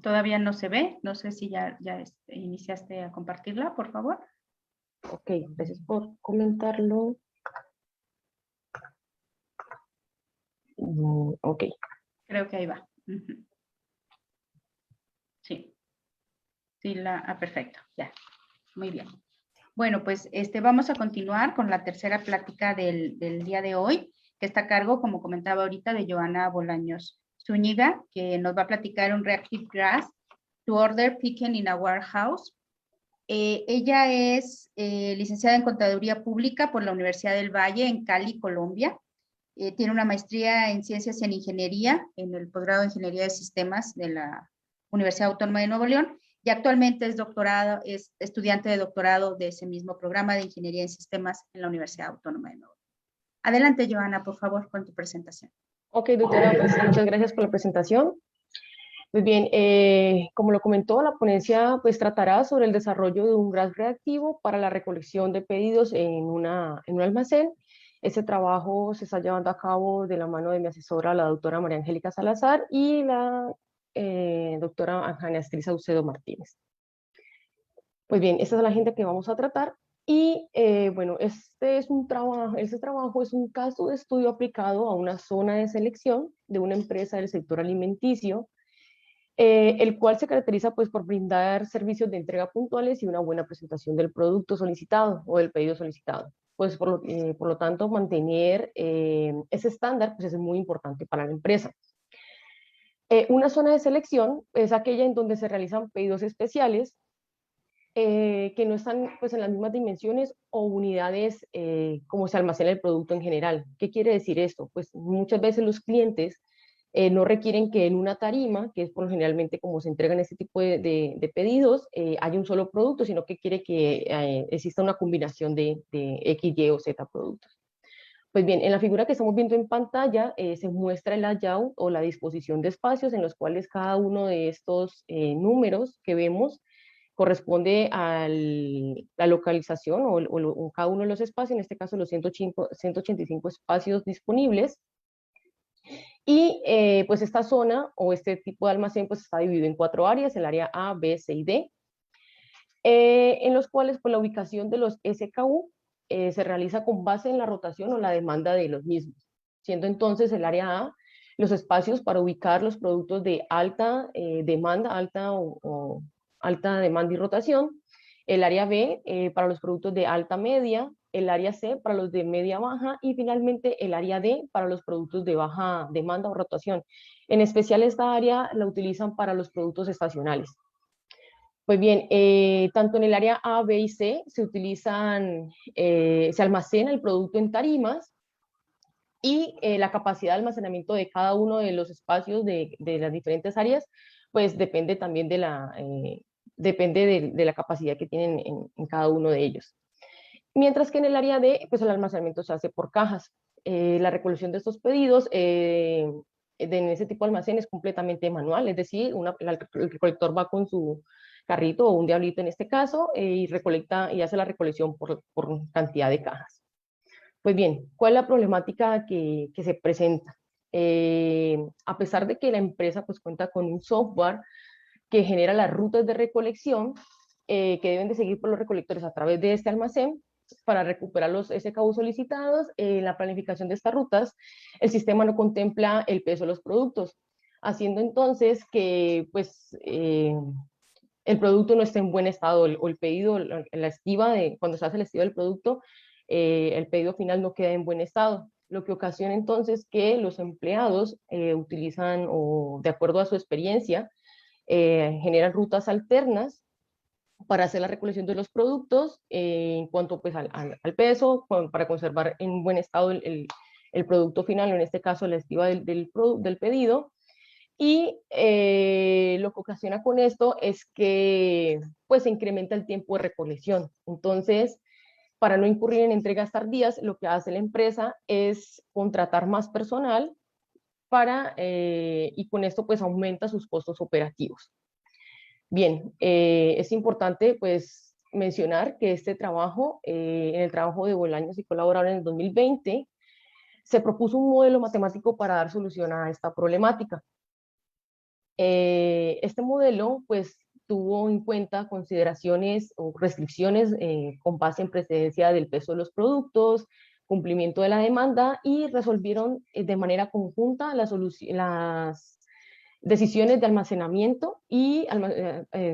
Todavía no se ve, no sé si ya iniciaste a compartirla, por favor. Ok, gracias por comentarlo. Ok. Creo que ahí va. Sí. Sí, perfecto, ya. Muy bien. Bueno, pues vamos a continuar con la tercera plática del día de hoy, que está a cargo, como comentaba ahorita, de Joana Bolaños Zúñiga, que nos va a platicar un Reactive Grasp to Order Picking in a Warehouse. Ella es licenciada en Contaduría Pública por la Universidad del Valle en Cali, Colombia. Tiene una maestría en Ciencias y en Ingeniería, en el posgrado de Ingeniería de Sistemas de la Universidad Autónoma de Nuevo León, y actualmente es estudiante de doctorado de ese mismo programa de Ingeniería en Sistemas en la Universidad Autónoma de Nuevo León. Adelante, Joana, por favor, con tu presentación. Ok, doctora, pues muchas gracias por la presentación. Pues bien, como lo comentó, la ponencia pues tratará sobre el desarrollo de un GRASP reactivo para la recolección de pedidos en un almacén. Ese trabajo se está llevando a cabo de la mano de mi asesora, la doctora María Angélica Salazar, y la doctora Ángeles Astrid Saucedo Martínez. Pues bien, esta es la gente que vamos a tratar. Y bueno, este trabajo es un caso de estudio aplicado a una zona de selección de una empresa del sector alimenticio, el cual se caracteriza pues por brindar servicios de entrega puntuales y una buena presentación del producto solicitado o del pedido solicitado. Pues por lo tanto, mantener ese estándar pues es muy importante para la empresa. Una zona de selección es aquella en donde se realizan pedidos especiales que no están pues, en las mismas dimensiones o unidades como se almacena el producto en general. ¿Qué quiere decir esto? Pues muchas veces los clientes no requieren que en una tarima, que es por generalmente como se entregan este tipo de pedidos, haya un solo producto, sino que quiere que exista una combinación de X, Y o Z productos. Pues bien, en la figura que estamos viendo en pantalla se muestra el layout o la disposición de espacios en los cuales cada uno de estos números que vemos corresponde a la localización o cada uno de los espacios, en este caso los 185 espacios disponibles. Y pues esta zona o este tipo de almacén pues está dividido en 4 áreas, el área A, B, C y D, en los cuales pues la ubicación de los SKU se realiza con base en la rotación o la demanda de los mismos, siendo entonces el área A los espacios para ubicar los productos de alta demanda, alta alta demanda y rotación, el área B para los productos de alta media, el área C para los de media baja y finalmente el área D para los productos de baja demanda o rotación. En especial esta área la utilizan para los productos estacionales. Pues bien, tanto en el área A, B y C se almacena el producto en tarimas y la capacidad de almacenamiento de cada uno de los espacios de las diferentes áreas, pues depende también de la capacidad que tienen en cada uno de ellos. Mientras que en el área D, pues el almacenamiento se hace por cajas. La recolección de estos pedidos en ese tipo de almacén es completamente manual, es decir, el recolector va con su carrito o un diablito en este caso y recolecta y hace la recolección por cantidad de cajas. Pues bien, ¿cuál es la problemática que se presenta? A pesar de que la empresa pues cuenta con un software que genera las rutas de recolección que deben de seguir por los recolectores a través de este almacén para recuperar los SKU solicitados, la planificación de estas rutas, el sistema no contempla el peso de los productos, haciendo entonces que pues el producto no esté en buen estado o el pedido, la estiva cuando se hace el estivo del producto, el pedido final no queda en buen estado, lo que ocasiona entonces que los empleados utilizan o de acuerdo a su experiencia generan rutas alternas para hacer la recolección de los productos en cuanto pues al peso, para conservar en buen estado el producto final, en este caso la estiva del pedido. Y lo que ocasiona con esto es que pues se incrementa el tiempo de recolección. Entonces, para no incurrir en entregas tardías, lo que hace la empresa es contratar más personal y con esto pues aumenta sus costos operativos. Bien, es importante pues mencionar que este trabajo, en el trabajo de Bolaños y colaboradores en el 2020, se propuso un modelo matemático para dar solución a esta problemática. Este modelo pues tuvo en cuenta consideraciones o restricciones con base en precedencia del peso de los productos, cumplimiento de la demanda y resolvieron de manera conjunta las decisiones de almacenamiento y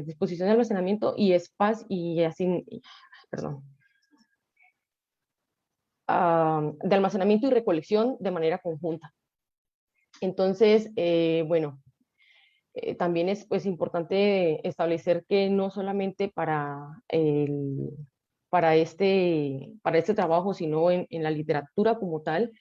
disposición de almacenamiento y espacio de almacenamiento y recolección de manera conjunta. Entonces, bueno, también es pues importante establecer que no solamente para este trabajo, sino en la literatura como tal,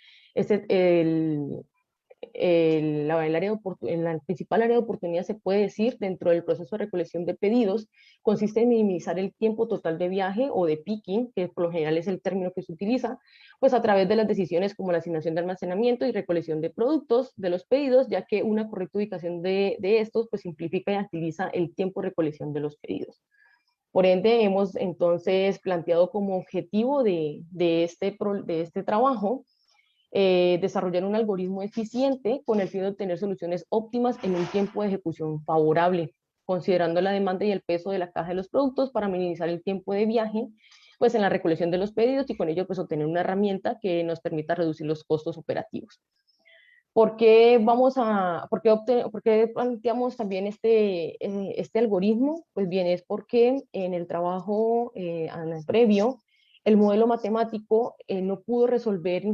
la principal área de oportunidad se puede decir dentro del proceso de recolección de pedidos consiste en minimizar el tiempo total de viaje o de picking, que por lo general es el término que se utiliza, pues a través de las decisiones como la asignación de almacenamiento y recolección de productos de los pedidos, ya que una correcta ubicación de estos pues simplifica y agiliza el tiempo de recolección de los pedidos. Por ende, hemos entonces planteado como objetivo de este trabajo desarrollar un algoritmo eficiente con el fin de obtener soluciones óptimas en un tiempo de ejecución favorable, considerando la demanda y el peso de la caja de los productos para minimizar el tiempo de viaje pues en la recolección de los pedidos y con ello pues obtener una herramienta que nos permita reducir los costos operativos. ¿Por qué planteamos también este algoritmo? Pues bien, es porque en el trabajo previo el modelo matemático no pudo resolver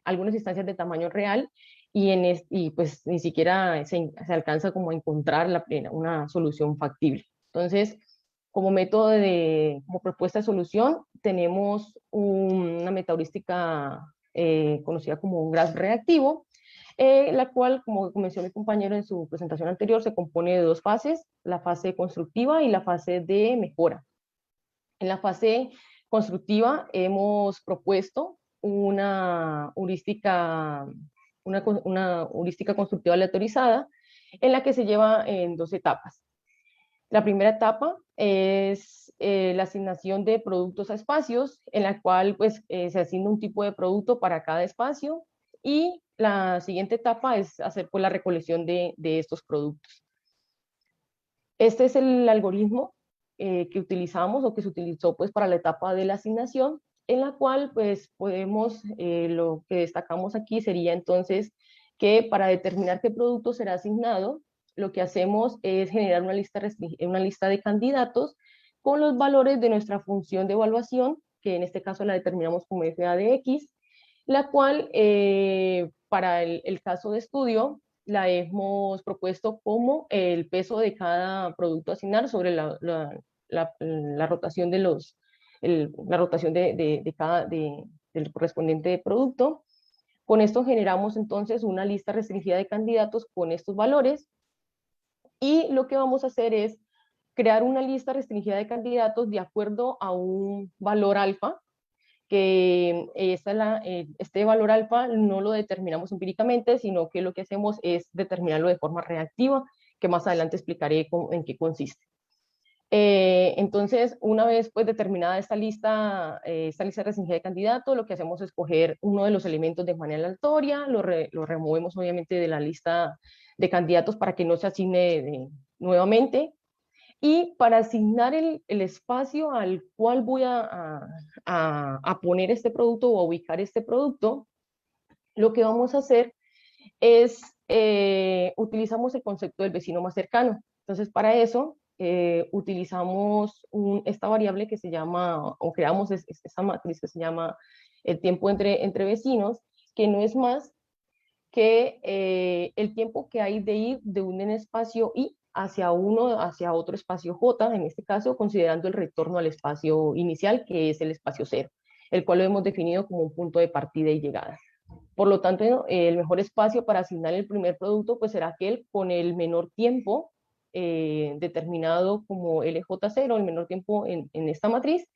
algunas instancias de tamaño real y pues ni siquiera se alcanza como a encontrar una solución factible. Entonces, como como propuesta de solución, tenemos una metaheurística conocida como un graph reactivo, la cual, como mencionó mi compañero en su presentación anterior, se compone de dos fases, la fase constructiva y la fase de mejora. En la fase constructiva hemos propuesto una heurística constructiva aleatorizada en la que se lleva en dos etapas. La primera etapa es la asignación de productos a espacios, en la cual pues, se asigna un tipo de producto para cada espacio, y la siguiente etapa es hacer pues, la recolección de estos productos. Este es el algoritmo que utilizamos o que se utilizó pues, para la etapa de la asignación, en la cual pues, lo que destacamos aquí sería entonces que para determinar qué producto será asignado, lo que hacemos es generar una lista de candidatos con los valores de nuestra función de evaluación, que en este caso la determinamos como FA de X, la cual para el caso de estudio la hemos propuesto como el peso de cada producto a asignar sobre la rotación de la rotación del correspondiente producto. Con esto generamos entonces una lista restringida de candidatos con estos valores, y lo que vamos a hacer es crear una lista restringida de candidatos de acuerdo a un valor alfa, que este valor alfa no lo determinamos empíricamente, sino que lo que hacemos es determinarlo de forma reactiva, que más adelante explicaré en qué consiste. Entonces, una vez pues determinada esta lista restringida de candidatos, lo que hacemos es coger uno de los elementos de manera aleatoria, lo removemos obviamente de la lista de candidatos para que no se asigne nuevamente, y para asignar el espacio al cual voy a poner este producto o a ubicar este producto, lo que vamos a hacer es, utilizamos el concepto del vecino más cercano. Entonces, para eso, utilizamos esta variable que se llama, o creamos esta matriz que se llama el tiempo entre vecinos, que no es más que el tiempo que hay de ir de un espacio I hacia otro espacio J, en este caso considerando el retorno al espacio inicial, que es el espacio 0, el cual lo hemos definido como un punto de partida y llegada. Por lo tanto, el mejor espacio para asignar el primer producto pues será aquel con el menor tiempo determinado como LJ0, el menor tiempo en esta matriz,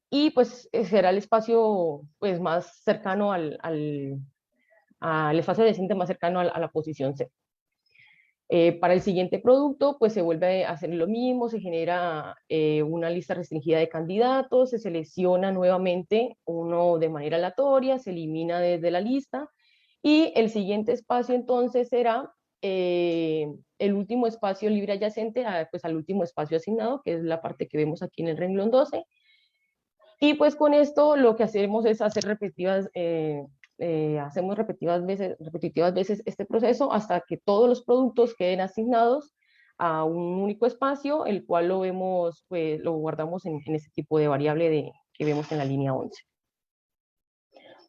y pues será el espacio pues más cercano al espacio adyacente más cercano a la posición C. Para el siguiente producto, pues se vuelve a hacer lo mismo, se genera una lista restringida de candidatos, se selecciona nuevamente uno de manera aleatoria, se elimina desde la lista, y el siguiente espacio entonces será el último espacio libre adyacente pues al último espacio asignado, que es la parte que vemos aquí en el renglón 12. Y pues con esto lo que hacemos es hacer hacemos repetitivas veces este proceso hasta que todos los productos queden asignados a un único espacio, el cual lo vemos, pues lo guardamos en este tipo de variable que vemos en la línea 11.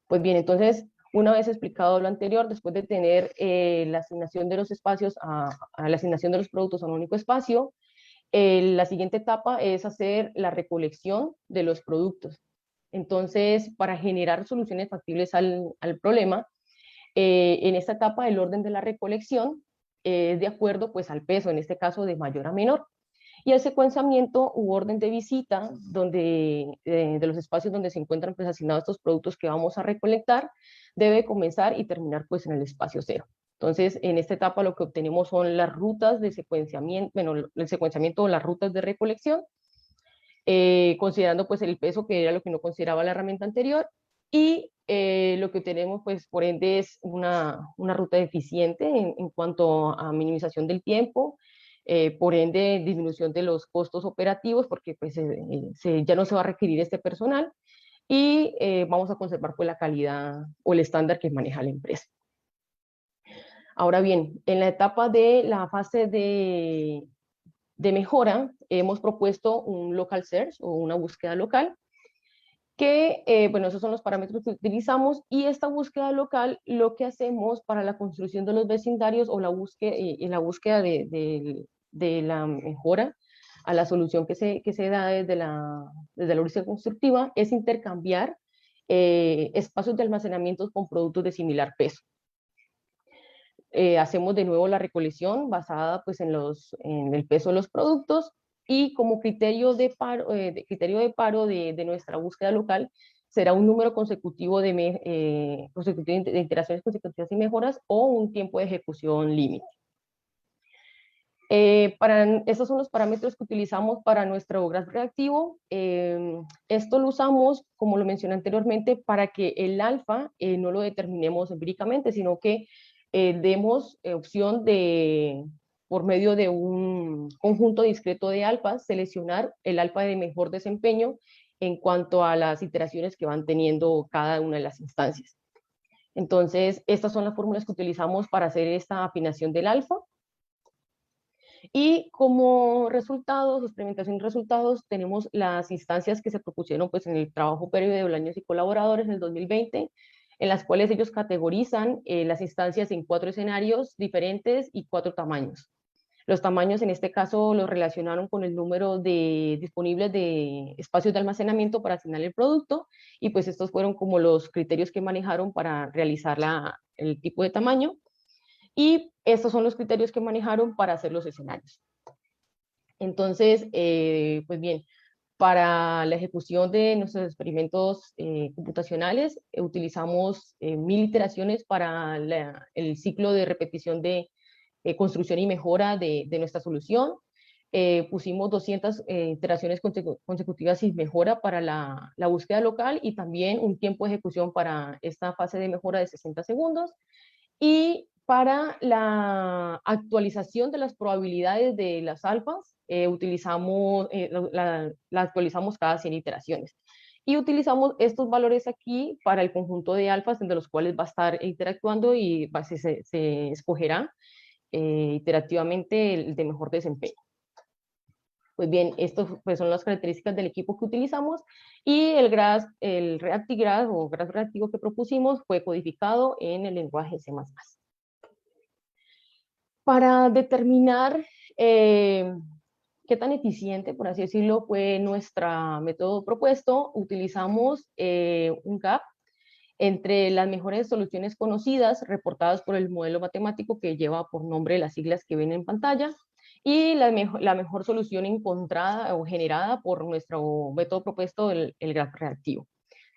Pues bien, entonces, una vez explicado lo anterior, después de tener la asignación de los espacios la asignación de los productos a un único espacio, la siguiente etapa es hacer la recolección de los productos. Entonces, para generar soluciones factibles al problema, en esta etapa el orden de la recolección es de acuerdo pues al peso, en este caso de mayor a menor, y el secuenciamiento u orden de visita de los espacios donde se encuentran pues asignados estos productos que vamos a recolectar debe comenzar y terminar pues en el espacio 0. Entonces, en esta etapa lo que obtenemos son las rutas de secuenciamiento, bueno, el secuenciamiento o las rutas de recolección, considerando pues el peso, que era lo que no consideraba la herramienta anterior, y lo que tenemos pues por ende es una ruta eficiente en cuanto a minimización del tiempo, por ende disminución de los costos operativos, porque pues ya no se va a requerir este personal, y vamos a conservar pues la calidad o el estándar que maneja la empresa. Ahora bien, en la etapa de la fase de mejora, hemos propuesto un local search o una búsqueda local, que, bueno, esos son los parámetros que utilizamos, y esta búsqueda local lo que hacemos para la construcción de los vecindarios o la búsqueda de la mejora a la solución que se da desde la heurística constructiva es intercambiar espacios de almacenamiento con productos de similar peso. Hacemos de nuevo la recolección basada pues en el peso de los productos, y como criterio de paro de nuestra búsqueda local será un número consecutivo de iteraciones consecutivas y mejoras, o un tiempo de ejecución límite. Estos son los parámetros que utilizamos para nuestro graph reactivo. Esto lo usamos, como lo mencioné anteriormente, para que el alfa no lo determinemos empíricamente, sino que demos opción de, por medio de un conjunto discreto de alfas, seleccionar el alfa de mejor desempeño en cuanto a las iteraciones que van teniendo cada una de las instancias. Entonces, estas son las fórmulas que utilizamos para hacer esta afinación del alfa. Y como resultados, experimentación y resultados, tenemos las instancias que se propusieron pues, en el trabajo previo de Bolaños y colaboradores en el 2020, en las cuales ellos categorizan las instancias en 4 escenarios diferentes y 4 tamaños. Los tamaños en este caso los relacionaron con el número disponibles de espacios de almacenamiento para asignar el producto, y pues estos fueron como los criterios que manejaron para realizar el tipo de tamaño. Y estos son los criterios que manejaron para hacer los escenarios. Entonces, pues bien, para la ejecución de nuestros experimentos computacionales, utilizamos 1000 iteraciones para el ciclo de repetición de construcción y mejora de nuestra solución. Pusimos 200 iteraciones consecutivas sin mejora para la búsqueda local, y también un tiempo de ejecución para esta fase de mejora de 60 segundos. Y para la actualización de las probabilidades de las alfas, la actualizamos cada 100 iteraciones. Y utilizamos estos valores aquí para el conjunto de alfas entre los cuales va a estar interactuando, y se escogerá iterativamente el de mejor desempeño. Pues bien, estas pues son las características del equipo que utilizamos, y el ReactiGraph o graph reactivo que propusimos fue codificado en el lenguaje C++. Para determinar qué tan eficiente, por así decirlo, fue nuestro método propuesto, utilizamos un gap entre las mejores soluciones conocidas reportadas por el modelo matemático que lleva por nombre las siglas que ven en pantalla, y la mejor solución encontrada o generada por nuestro método propuesto, el graph reactivo.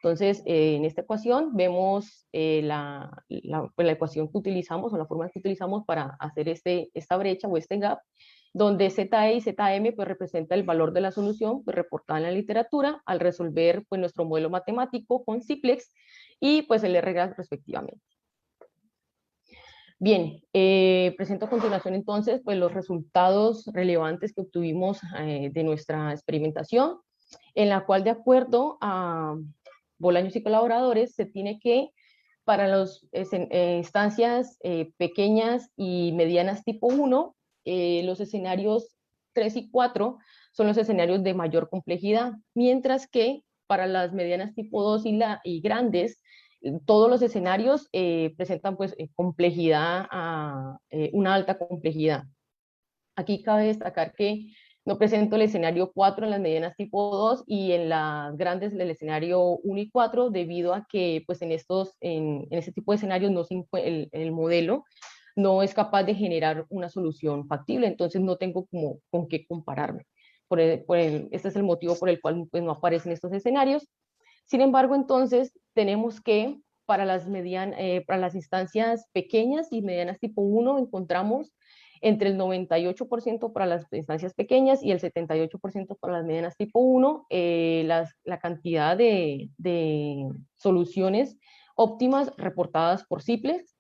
Entonces, en esta ecuación vemos pues la ecuación que utilizamos, o la fórmula que utilizamos para hacer esta brecha o este gap, donde ZE y ZM pues, representa el valor de la solución pues, reportada en la literatura al resolver pues, nuestro modelo matemático con simplex y pues, el RGraph respectivamente. Bien, presento a continuación entonces pues, los resultados relevantes que obtuvimos de nuestra experimentación, en la cual, de acuerdo a Bolaños y colaboradores, se tiene que, para las instancias pequeñas y medianas tipo 1, los escenarios 3 y 4 son los escenarios de mayor complejidad, mientras que para las medianas tipo 2 y grandes, todos los escenarios presentan pues complejidad, una alta complejidad. Aquí cabe destacar que no presento el escenario 4 en las medianas tipo 2 y en las grandes el escenario 1 y 4, debido a que pues en este tipo de escenarios el modelo no es capaz de generar una solución factible, entonces no tengo como con qué compararme. Este es el motivo por el cual pues, no aparecen estos escenarios. Sin embargo, entonces tenemos que para las instancias pequeñas y medianas tipo 1 encontramos entre el 98% para las instancias pequeñas y el 78% para las medianas tipo 1, la cantidad de soluciones óptimas reportadas por simplex.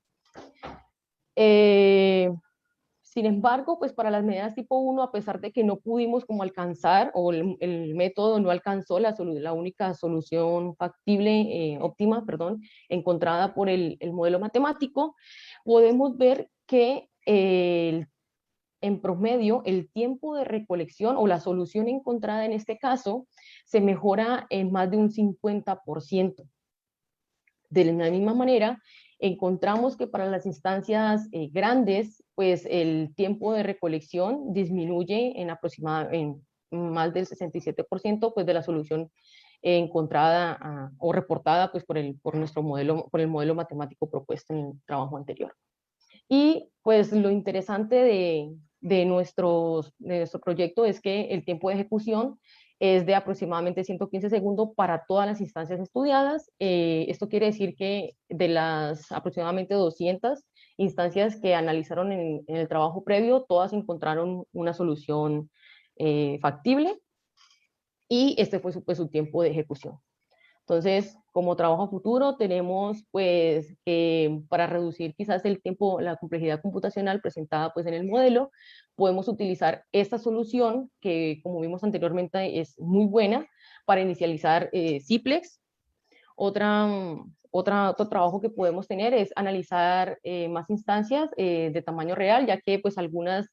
Sin embargo, pues para las medianas tipo 1, a pesar de que no pudimos como alcanzar, o el método no alcanzó la única solución factible, óptima, perdón, encontrada por el modelo matemático, podemos ver que en promedio el tiempo de recolección o la solución encontrada en este caso se mejora en más de un 50%. De la misma manera, encontramos que para las instancias grandes, pues el tiempo de recolección disminuye en más del 67% pues de la solución encontrada o reportada pues por el modelo matemático propuesto en el trabajo anterior. Y pues lo interesante de nuestro proyecto es que el tiempo de ejecución es de aproximadamente 115 segundos para todas las instancias estudiadas. Esto quiere decir que de las aproximadamente 200 instancias que analizaron en el trabajo previo, todas encontraron una solución factible, y este fue su tiempo de ejecución. Entonces, como trabajo futuro, tenemos pues para reducir quizás el tiempo, la complejidad computacional presentada pues en el modelo, podemos utilizar esta solución que, como vimos anteriormente, es muy buena para inicializar simplex. Otra otro trabajo que podemos tener es analizar más instancias de tamaño real, ya que pues algunas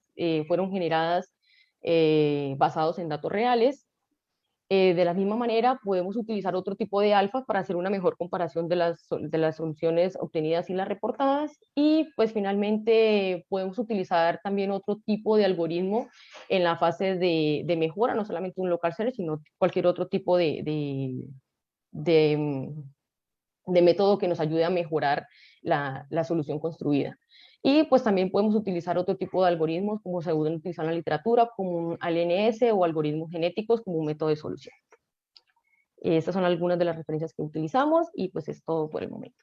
fueron generadas basados en datos reales. De la misma manera, podemos utilizar otro tipo de alfas para hacer una mejor comparación de las soluciones obtenidas y las reportadas. Y pues finalmente podemos utilizar también otro tipo de algoritmo en la fase de mejora, no solamente un local search, sino cualquier otro tipo de método que nos ayude a mejorar la solución construida. Y pues también podemos utilizar otro tipo de algoritmos como se usan utilizar en la literatura, como un ALNS o algoritmos genéticos como un método de solución. Estas son algunas de las referencias que utilizamos y pues es todo por el momento.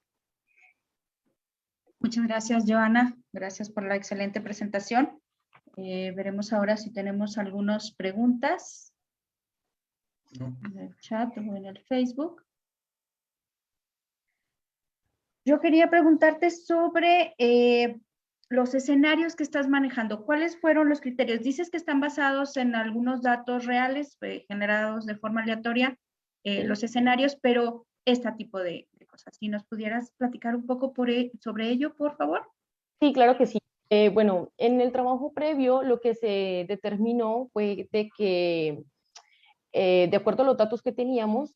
Muchas gracias, Joana. Gracias por la excelente presentación. Veremos ahora si tenemos algunas preguntas en el chat o en el Facebook. Yo quería preguntarte sobre los escenarios que estás manejando. ¿Cuáles fueron los criterios? Dices que están basados en algunos datos reales generados de forma aleatoria, los escenarios, pero este tipo de cosas. Si nos pudieras platicar un poco sobre ello, por favor. Sí, claro que sí. Bueno, en el trabajo previo lo que se determinó fue de que, de acuerdo a los datos que teníamos,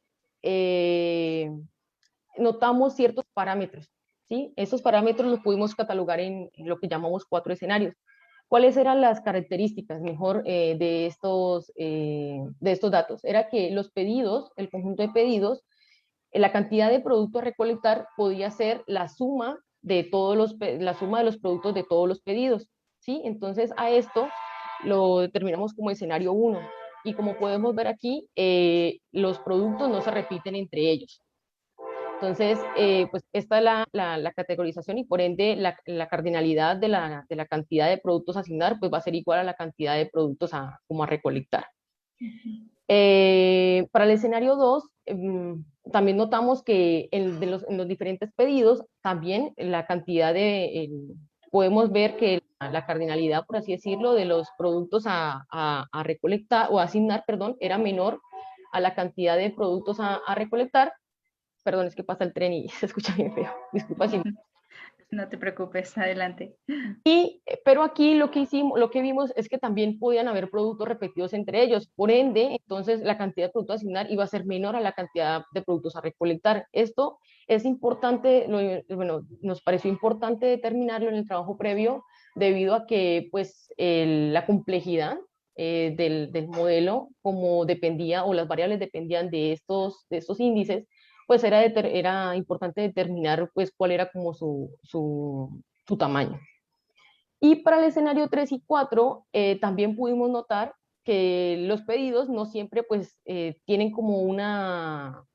notamos ciertos parámetros, ¿sí? Esos parámetros los pudimos catalogar en lo que llamamos 4 escenarios. ¿Cuáles eran las características mejor de estos datos? Era que los pedidos, el conjunto de pedidos, la cantidad de productos a recolectar podía ser la suma de los productos de todos los pedidos, ¿sí? Entonces a esto lo determinamos como escenario 1. Y como podemos ver aquí, los productos no se repiten entre ellos. Entonces, pues esta es la categorización y por ende la cardinalidad de la cantidad de productos a asignar pues va a ser igual a la cantidad de productos como a recolectar. Para el escenario 2, también notamos que en los diferentes pedidos también la cantidad podemos ver que la cardinalidad, por así decirlo, de los productos a recolectar o a asignar, perdón, era menor a la cantidad de productos a recolectar. Perdón, es que pasa el tren y se escucha bien feo. Disculpa si... No te preocupes, adelante. Pero aquí lo que vimos es que también podían haber productos repetidos entre ellos. Por ende, entonces la cantidad de productos a asignar iba a ser menor a la cantidad de productos a recolectar. Esto es importante, bueno, nos pareció importante determinarlo en el trabajo previo debido a que pues la complejidad del modelo, como dependía o las variables dependían de estos índices, pues era importante determinar pues cuál era como su tamaño. Y para el escenario 3 y 4 también pudimos notar que los pedidos no siempre pues tienen una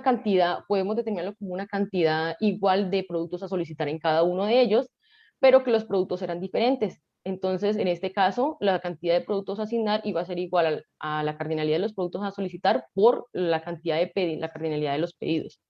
cantidad, podemos determinarlo como una cantidad igual de productos a solicitar en cada uno de ellos, pero que los productos eran diferentes. Entonces, en este caso, la cantidad de productos a asignar iba a ser igual a la cardinalidad de los productos a solicitar por la cardinalidad de los pedidos.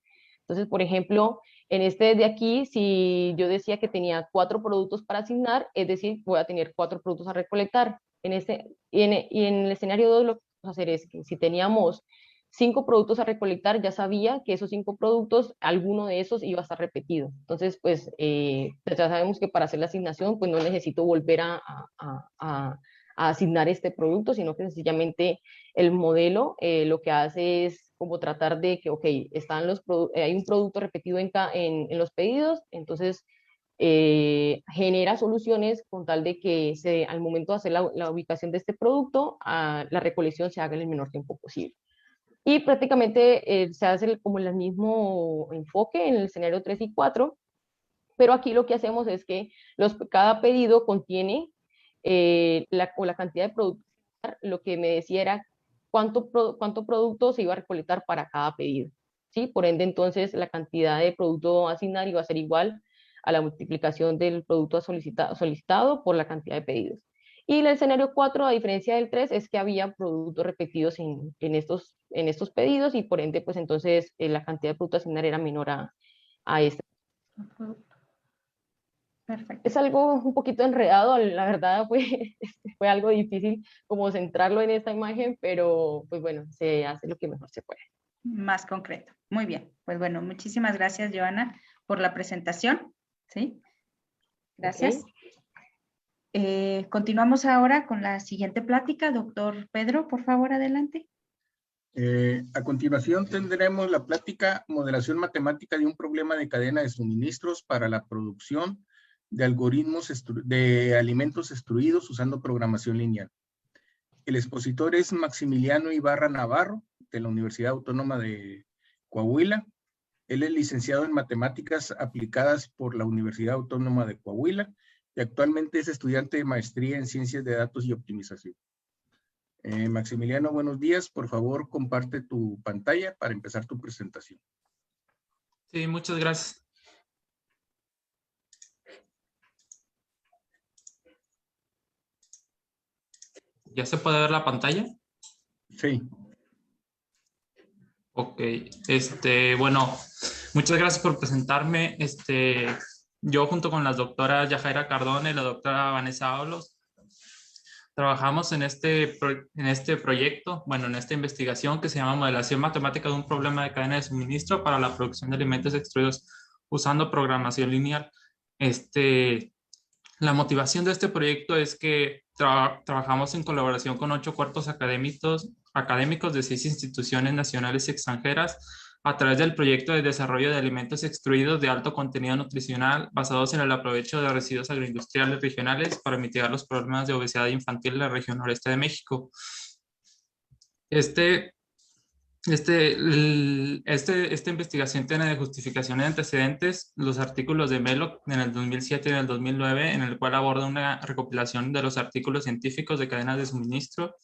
Entonces, por ejemplo, en este de aquí, si yo decía que tenía 4 productos para asignar, es decir, voy a tener 4 productos a recolectar. Y en el escenario 2 lo que vamos a hacer es que si teníamos 5 productos a recolectar, ya sabía que esos 5 productos, alguno de esos iba a estar repetido. Entonces, pues ya sabemos que para hacer la asignación, pues no necesito volver a asignar este producto, sino que sencillamente el modelo lo que hace es como tratar de que, ok, hay un producto repetido en los pedidos, entonces genera soluciones con tal de que al momento de hacer la ubicación de este producto, la recolección se haga en el menor tiempo posible. Y prácticamente se hace como el mismo enfoque en el escenario 3 y 4, pero aquí lo que hacemos es que cada pedido contiene la cantidad de productos. Lo que me decía era cuánto producto se iba a recolectar para cada pedido, ¿sí? Por ende, entonces, la cantidad de producto a asignar iba a ser igual a la multiplicación del producto solicitado por la cantidad de pedidos. Y el escenario 4, a diferencia del 3, es que había productos repetidos en estos pedidos y por ende, pues entonces la cantidad de producto a asignar era menor a este. Perfecto. Es algo un poquito enredado, la verdad fue algo difícil como centrarlo en esta imagen, pero pues bueno, se hace lo que mejor se puede. más concreto. Muy bien. Pues bueno, muchísimas gracias, Joana, por la presentación. ¿Sí? Gracias. Continuamos ahora con la siguiente plática. Doctor Pedro, por favor, adelante. A continuación tendremos la plática modelación matemática de un problema de cadena de suministros para la producción de algoritmos de alimentos extruidos usando programación lineal. El expositor es Maximiliano Ibarra Navarro, de la Universidad Autónoma de Coahuila. Él es licenciado en Matemáticas Aplicadas por la Universidad Autónoma de Coahuila y actualmente es estudiante de maestría en Ciencias de Datos y Optimización. Maximiliano, buenos días. Por favor, comparte tu pantalla para empezar tu presentación. Sí, muchas gracias. ¿Ya se puede ver la pantalla? Sí. Ok, bueno, muchas gracias por presentarme. Yo junto con las doctoras Yajaira Cardona y la doctora Vanessa Ábalos trabajamos en este proyecto, bueno, en esta investigación que se llama Modelación Matemática de un problema de cadena de suministro para la producción de alimentos extruidos usando programación lineal. La motivación de este proyecto es que trabajamos en colaboración con 8 cuerpos académicos de 6 instituciones nacionales y extranjeras a través del proyecto de desarrollo de alimentos extruidos de alto contenido nutricional basados en el aprovecho de residuos agroindustriales regionales para mitigar los problemas de obesidad infantil en la región noreste de México. Esta investigación tiene de justificación de antecedentes los artículos de Melo en el 2007 y en el 2009, en el cual aborda una recopilación de los artículos científicos de cadenas de suministro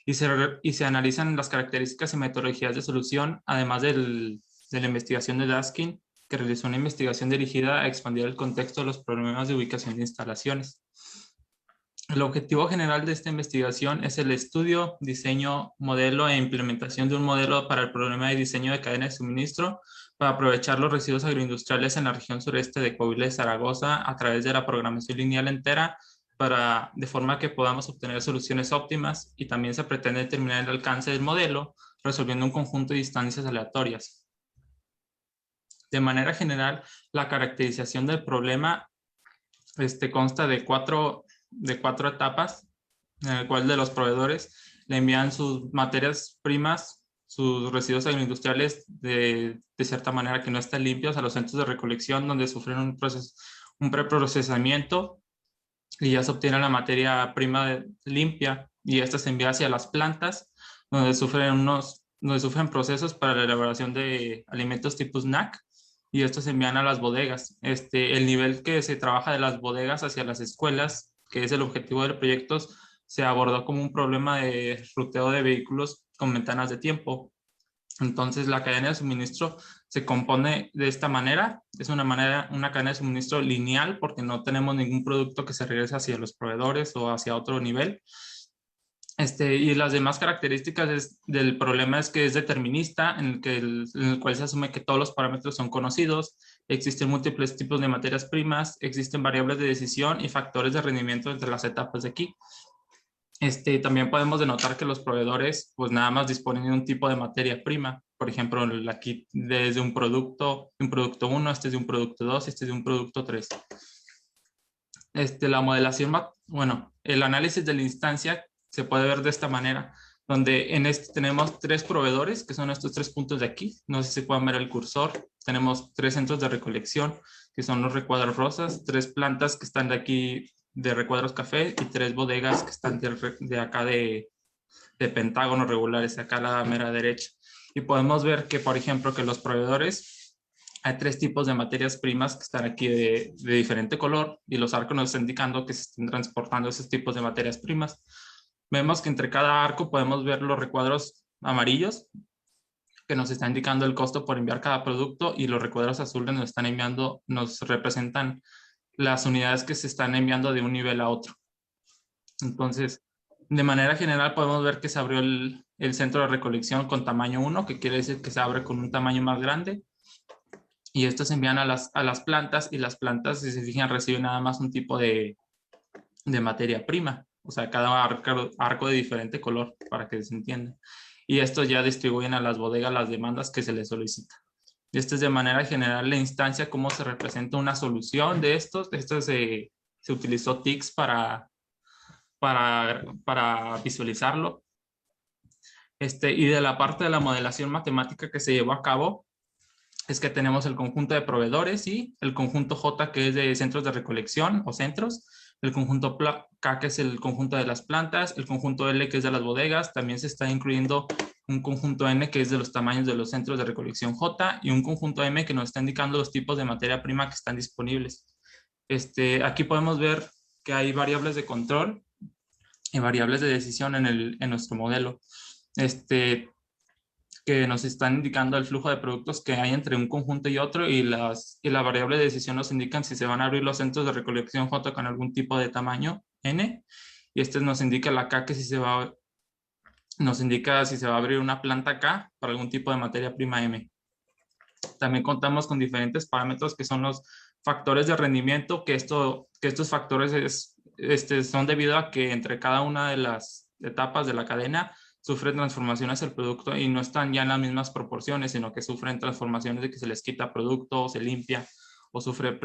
y se analizan las características y metodologías de solución, además de la investigación de Daskin, que realizó una investigación dirigida a expandir el contexto de los problemas de ubicación de instalaciones. El objetivo general de esta investigación es el estudio, diseño, modelo e implementación de un modelo para el problema de diseño de cadena de suministro para aprovechar los residuos agroindustriales en la región sureste de Coahuila y Zaragoza a través de la programación lineal entera de forma que podamos obtener soluciones óptimas, y también se pretende determinar el alcance del modelo resolviendo un conjunto de instancias aleatorias. De manera general, la caracterización del problema consta de cuatro etapas, en el cual de los proveedores le envían sus materias primas, sus residuos agroindustriales de cierta manera que no están limpios, a los centros de recolección, donde sufren un preprocesamiento y ya se obtiene la materia prima limpia, y esta se envía hacia las plantas, donde sufren procesos para la elaboración de alimentos tipo snack, y estos se envían a las bodegas. El nivel que se trabaja de las bodegas hacia las escuelas, que es el objetivo del proyecto, se abordó como un problema de ruteo de vehículos con ventanas de tiempo. Entonces, la cadena de suministro se compone de esta manera. Es una cadena de suministro lineal, porque no tenemos ningún producto que se regrese hacia los proveedores o hacia otro nivel. Y las demás características del problema es que es determinista, en el cual se asume que todos los parámetros son conocidos, existen múltiples tipos de materias primas, existen variables de decisión y factores de rendimiento entre las etapas de aquí. También podemos denotar que los proveedores pues nada más disponen de un tipo de materia prima. Por ejemplo, aquí desde un producto 1, este es de un producto 2, este es de un producto 3. La modelación, el análisis de la instancia se puede ver de esta manera, donde en tenemos 3 proveedores, que son estos 3 puntos de aquí. No sé si pueden ver el cursor. Tenemos 3 centros de recolección, que son los recuadros rosas, 3 plantas que están de aquí de recuadros café, y 3 bodegas que están de acá de pentágonos regulares, acá a la mera derecha. Y podemos ver que, por ejemplo, que los proveedores, hay 3 tipos de materias primas que están aquí de diferente color, y los arcos nos están indicando que se están transportando esos tipos de materias primas. Vemos que entre cada arco podemos ver los recuadros amarillos, que nos están indicando el costo por enviar cada producto, y los recuadros azules nos representan las unidades que se están enviando de un nivel a otro. Entonces, de manera general podemos ver que se abrió el centro de recolección con tamaño 1, que quiere decir que se abre con un tamaño más grande, y estos se envían a las plantas, y las plantas, si se fijan, reciben nada más un tipo de materia prima, o sea, cada arco de diferente color, para que se entienda. y estos ya distribuyen a las bodegas las demandas que se les solicita. Esto es de manera general la instancia, cómo se representa una solución de estos. Esto se utilizó TICS para visualizarlo. Y de la parte de la modelación matemática que se llevó a cabo, es que tenemos el conjunto de proveedores y el conjunto J, que es de centros de recolección o centros, el conjunto K, que es el conjunto de las plantas, el conjunto L, que es de las bodegas. También se está incluyendo un conjunto N, que es de los tamaños de los centros de recolección J, y un conjunto M, que nos está indicando los tipos de materia prima que están disponibles. Aquí podemos ver que hay variables de control y variables de decisión en nuestro modelo, que nos están indicando el flujo de productos que hay entre un conjunto y otro, y la variable de decisión nos indican si se van a abrir los centros de recolección J con algún tipo de tamaño N, y nos indica la K, que nos indica si se va a abrir una planta K para algún tipo de materia prima M. También contamos con diferentes parámetros que son los factores de rendimiento, que estos factores son debido a que entre cada una de las etapas de la cadena sufre transformaciones el producto y no están ya en las mismas proporciones, sino que sufren transformaciones de que se les quita producto o se limpia o sufre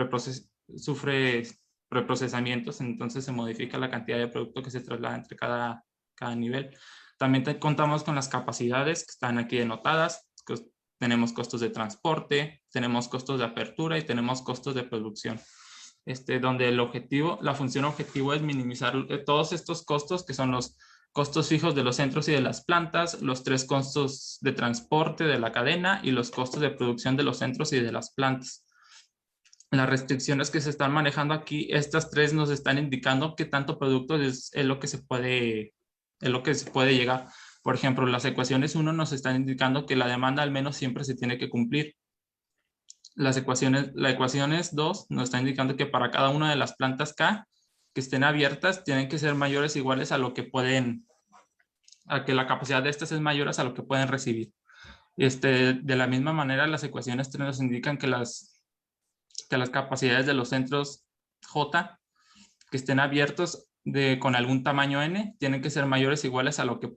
preprocesamientos, entonces se modifica la cantidad de producto que se traslada entre cada nivel. También contamos con las capacidades que están aquí denotadas. Tenemos costos de transporte, tenemos costos de apertura y tenemos costos de producción. Donde la función objetivo es minimizar todos estos costos, que son los costos fijos de los centros y de las plantas, los 3 costos de transporte de la cadena y los costos de producción de los centros y de las plantas. Las restricciones que se están manejando aquí, estas 3 nos están indicando qué tanto producto es lo que se puede llegar. Por ejemplo, las ecuaciones 1 nos están indicando que la demanda al menos siempre se tiene que cumplir. La ecuaciones 2 nos está indicando que para cada una de las plantas K que estén abiertas tienen que ser mayores o iguales a lo que que la capacidad de estas es mayor a lo que pueden recibir. De la misma manera, las ecuaciones 3 nos indican que las capacidades de los centros J que estén abiertos con algún tamaño N tienen que ser mayores o iguales a lo que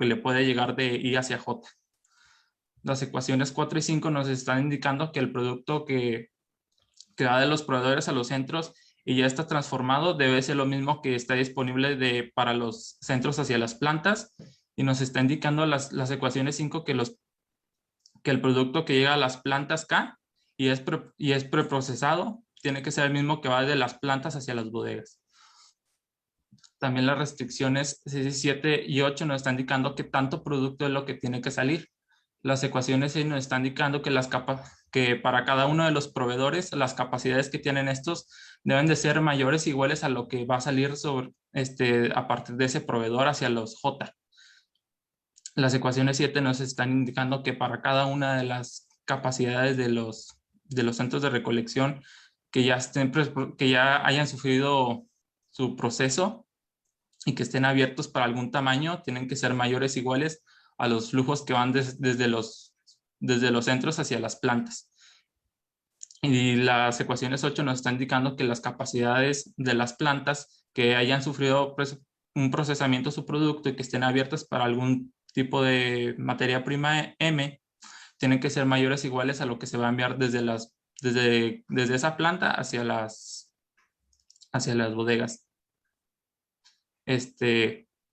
le puede llegar de I hacia J. Las ecuaciones 4 y 5 nos están indicando que el producto que da de los proveedores a los centros y ya está transformado debe ser lo mismo que está disponible para los centros hacia las plantas, y nos está indicando las ecuaciones 5 que el producto que llega a las plantas K y es preprocesado tiene que ser el mismo que va de las plantas hacia las bodegas. También las restricciones 6, 7 y 8 nos están indicando qué tanto producto es lo que tiene que salir. Las ecuaciones 6 nos están indicando que para cada uno de los proveedores las capacidades que tienen estos deben de ser mayores o iguales a lo que va a salir a partir de ese proveedor hacia los J. Las ecuaciones 7 nos están indicando que para cada una de las capacidades de los centros de recolección que ya hayan sufrido su proceso y que estén abiertos para algún tamaño, tienen que ser mayores o iguales a los flujos que van desde los centros hacia las plantas. Y las ecuaciones 8 nos están indicando que las capacidades de las plantas que hayan sufrido un procesamiento de su producto y que estén abiertas para algún tipo de materia prima M, tienen que ser mayores o iguales a lo que se va a enviar desde esa planta hacia las bodegas.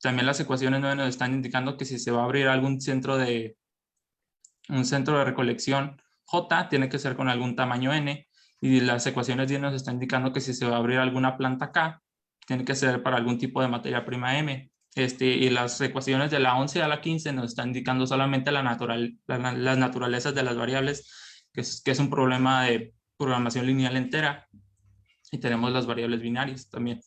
También las ecuaciones 9 nos están indicando que si se va a abrir un centro de recolección J, tiene que ser con algún tamaño N, y las ecuaciones 10 nos están indicando que si se va a abrir alguna planta K, tiene que ser para algún tipo de materia prima M. Y las ecuaciones de la 11 a la 15 nos están indicando solamente las naturalezas de las variables, que es un problema de programación lineal entera, y tenemos las variables binarias también.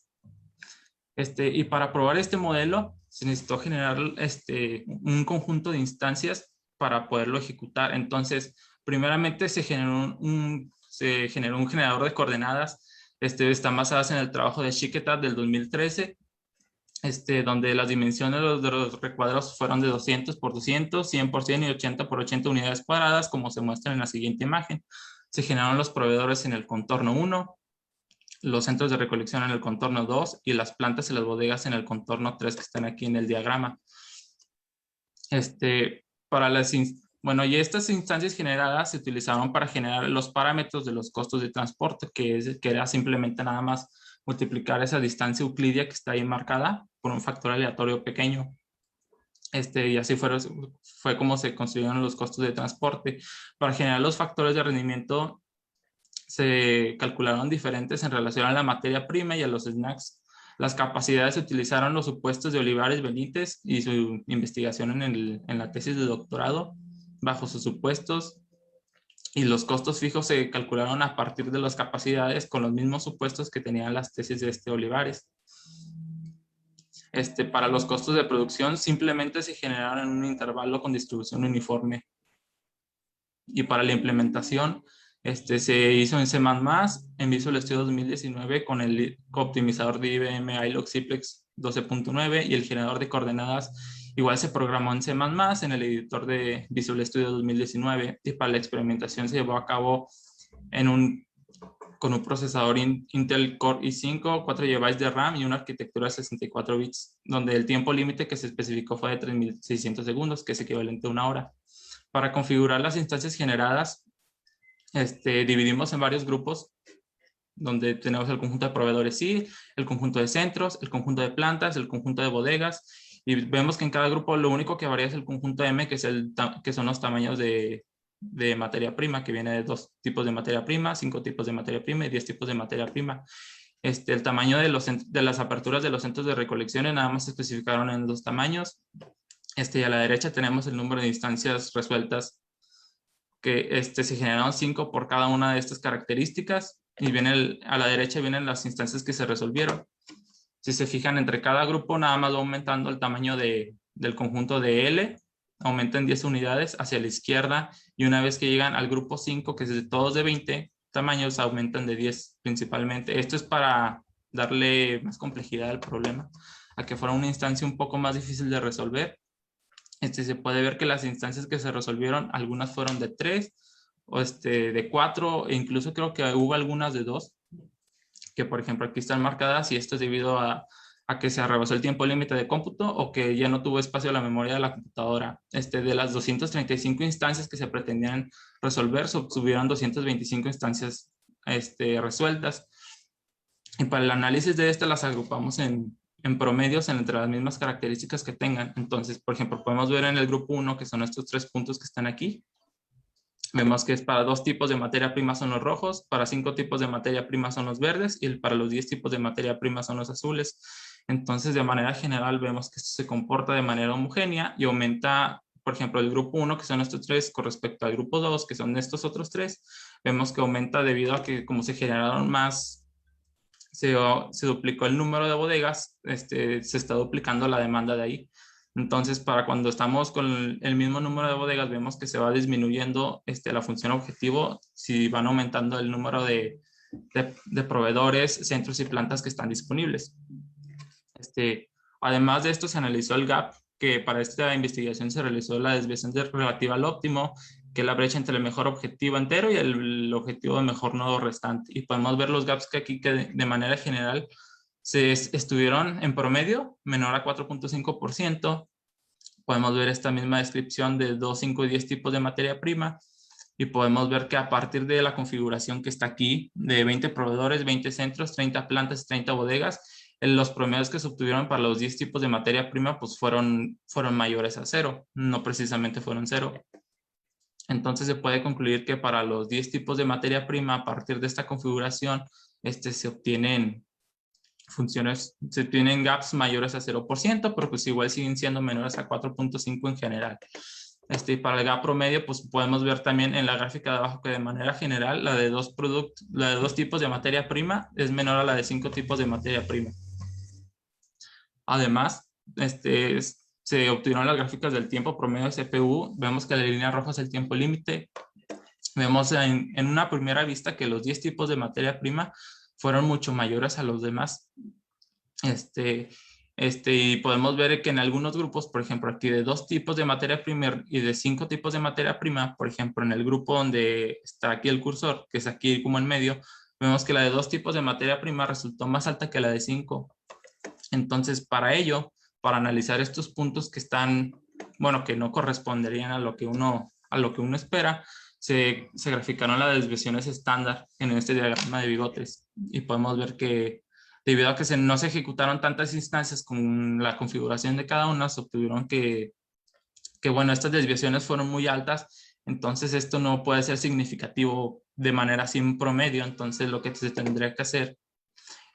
Y para probar este modelo se necesitó generar un conjunto de instancias para poderlo ejecutar. Entonces, primeramente se generó un generador de coordenadas. Están basadas en el trabajo de Chiquetat del 2013, donde las dimensiones de los recuadros fueron de 200 por 200, 100 por 100 y 80 por 80 unidades cuadradas, como se muestra en la siguiente imagen. Se generaron los proveedores en el contorno 1, los centros de recolección en el contorno 2 y las plantas y las bodegas en el contorno 3 que están aquí en el diagrama. Bueno, y estas instancias generadas se utilizaron para generar los parámetros de los costos de transporte, que era simplemente nada más multiplicar esa distancia euclidia que está ahí marcada por un factor aleatorio pequeño. Y así fue como se construyeron los costos de transporte. Para generar los factores de rendimiento se calcularon diferentes en relación a la materia prima y a los snacks. Las capacidades se utilizaron los supuestos de Olivares Benítez y su investigación en la tesis de doctorado bajo sus supuestos, y los costos fijos se calcularon a partir de las capacidades con los mismos supuestos que tenían las tesis de Olivares. Para los costos de producción simplemente se generaron en un intervalo con distribución uniforme. Y para la implementación se hizo en C++, en Visual Studio 2019 con el optimizador de IBM iLog Simplex 12.9, y el generador de coordenadas igual se programó en C++ en el editor de Visual Studio 2019, y para la experimentación se llevó a cabo con un procesador Intel Core i5, 4 GB de RAM y una arquitectura de 64 bits, donde el tiempo límite que se especificó fue de 3600 segundos, que es equivalente a 1 hora. Para configurar las instancias generadas, dividimos en varios grupos, donde tenemos el conjunto de proveedores sí, el conjunto de centros, el conjunto de plantas, el conjunto de bodegas, y vemos que en cada grupo lo único que varía es el conjunto M, que son los tamaños de materia prima, que viene de 2 tipos de materia prima, 5 tipos de materia prima y 10 tipos de materia prima. El tamaño de las aperturas de los centros de recolección nada más se especificaron en 2 tamaños. Y a la derecha tenemos el número de instancias resueltas, que se generaron 5 por cada una de estas características, y a la derecha vienen las instancias que se resolvieron. Si se fijan, entre cada grupo nada más va aumentando el tamaño del conjunto de L, aumenta en 10 unidades hacia la izquierda, y una vez que llegan al grupo 5, que es de todos de 20 tamaños, aumentan de 10 principalmente. Esto es para darle más complejidad al problema, a que fuera una instancia un poco más difícil de resolver. Se puede ver que las instancias que se resolvieron, algunas fueron de 3, o de 4, e incluso creo que hubo algunas de 2, que por ejemplo aquí están marcadas, y esto es debido a que se rebasó el tiempo límite de cómputo, o que ya no tuvo espacio la memoria de la computadora. De las 235 instancias que se pretendían resolver, se obtuvieron 225 instancias resueltas. Y para el análisis de estas las agrupamos en promedios entre las mismas características que tengan. Entonces, por ejemplo, podemos ver en el grupo 1, que son estos 3 puntos que están aquí. Vemos que para 2 tipos de materia prima son los rojos, para 5 tipos de materia prima son los verdes, y para los 10 tipos de materia prima son los azules. Entonces, de manera general, vemos que esto se comporta de manera homogénea y aumenta, por ejemplo, el grupo 1, que son estos 3, con respecto al grupo 2, que son estos otros 3. Vemos que aumenta debido a que, como se generaron más, se duplicó el número de bodegas, se está duplicando la demanda de ahí. Entonces, para cuando estamos con el mismo número de bodegas, vemos que se va disminuyendo la función objetivo si van aumentando el número de proveedores, centros y plantas que están disponibles. Además de esto, se analizó el gap, que para esta investigación se realizó la desviación relativa al óptimo, que es la brecha entre el mejor objetivo entero y el objetivo de mejor nodo restante. Y podemos ver los gaps que aquí, que de manera general se estuvieron en promedio menor a 4.5%. Podemos ver esta misma descripción de 2, 5 y 10 tipos de materia prima, y podemos ver que a partir de la configuración que está aquí, de 20 proveedores, 20 centros, 30 plantas y 30 bodegas, los promedios que se obtuvieron para los 10 tipos de materia prima pues fueron mayores a 0, no precisamente fueron 0. Entonces se puede concluir que para los 10 tipos de materia prima, a partir de esta configuración, se obtienen gaps mayores a 0%, pero pues igual siguen siendo menores a 4.5 en general. Para el gap promedio, pues podemos ver también en la gráfica de abajo que de manera general la de 2 tipos de materia prima es menor a la de 5 tipos de materia prima. Además, se obtuvieron las gráficas del tiempo promedio de CPU. Vemos que la línea roja es el tiempo límite. Vemos en una primera vista que los 10 tipos de materia prima fueron mucho mayores a los demás. Y podemos ver que en algunos grupos, por ejemplo, aquí de 2 tipos de materia prima y de 5 tipos de materia prima, por ejemplo, en el grupo donde está aquí el cursor, que es aquí como en medio, vemos que la de 2 tipos de materia prima resultó más alta que la de 5. Entonces, para ello, para analizar estos puntos que están bueno, que no corresponderían a lo que uno espera, se graficaron las desviaciones estándar en este diagrama de bigotes. Y podemos ver que debido a que no se ejecutaron tantas instancias con la configuración de cada una, se obtuvieron que bueno, estas desviaciones fueron muy altas, entonces esto no puede ser significativo de manera así en promedio. Entonces lo que se tendría que hacer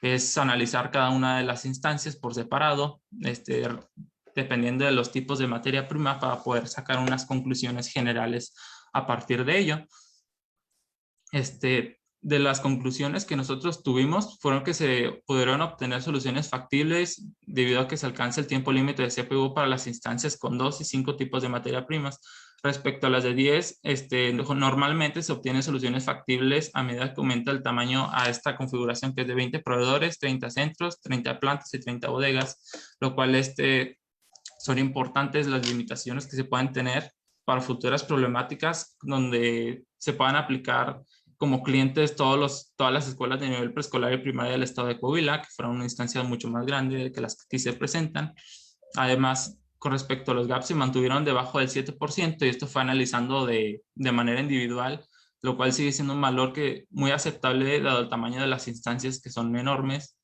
es analizar cada una de las instancias por separado, dependiendo de los tipos de materia prima, para poder sacar unas conclusiones generales a partir de ello. De las conclusiones que nosotros tuvimos fueron que se pudieron obtener soluciones factibles debido a que se alcanza el tiempo límite de CPU para las instancias con 2 y 5 tipos de materia primas. Respecto a las de 10, normalmente se obtienen soluciones factibles a medida que aumenta el tamaño a esta configuración, que es de 20 proveedores, 30 centros, 30 plantas y 30 bodegas, lo cual son importantes las limitaciones que se pueden tener para futuras problemáticas donde se puedan aplicar como clientes todas las escuelas de nivel preescolar y primaria del estado de Coahuila, que fueron una instancia mucho más grande que las que aquí se presentan. Además, con respecto a los gaps, se mantuvieron debajo del 7%, y esto fue analizando de manera individual, lo cual sigue siendo un valor muy aceptable dado el tamaño de las instancias, que son enormes.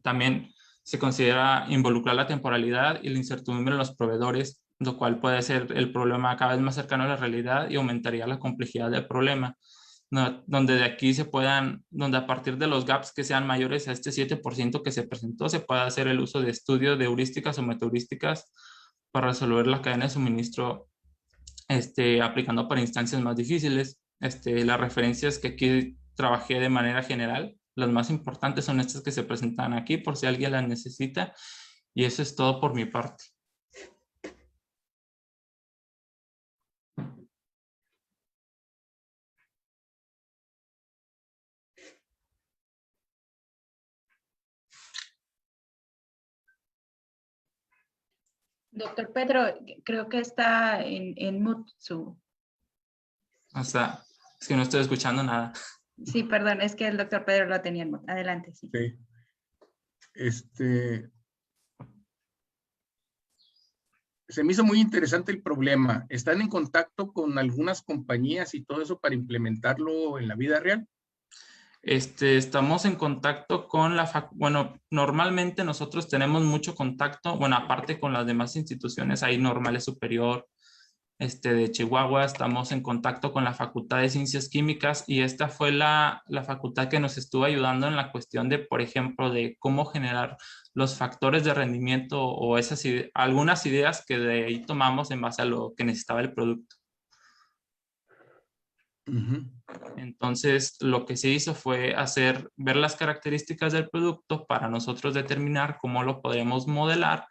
También se considera involucrar la temporalidad y la incertidumbre en los proveedores, lo cual puede ser el problema cada vez más cercano a la realidad y aumentaría la complejidad del problema. Donde de aquí donde a partir de los gaps que sean mayores a este 7% que se presentó, se puede hacer el uso de estudios de heurísticas o metaheurísticas para resolver la cadena de suministro, aplicando para instancias más difíciles. Las referencias que aquí trabajé de manera general, las más importantes son estas que se presentan aquí, por si alguien las necesita, y eso es todo por mi parte. Doctor Pedro, creo que está en mute su... Es que no estoy escuchando nada. Sí, perdón, es que el doctor Pedro lo tenía en mute. Adelante, sí. Sí. Se me hizo muy interesante el problema. ¿Están en contacto con algunas compañías y todo eso para implementarlo en la vida real? Estamos en contacto con bueno, normalmente nosotros tenemos mucho contacto, bueno, aparte con las demás instituciones, ahí Normales Superior, de Chihuahua, estamos en contacto con la Facultad de Ciencias Químicas, y esta fue la facultad que nos estuvo ayudando en la cuestión de, por ejemplo, de cómo generar los factores de rendimiento o algunas ideas que de ahí tomamos en base a lo que necesitaba el producto. Entonces, lo que se hizo fue ver las características del producto para nosotros determinar cómo lo podemos modelar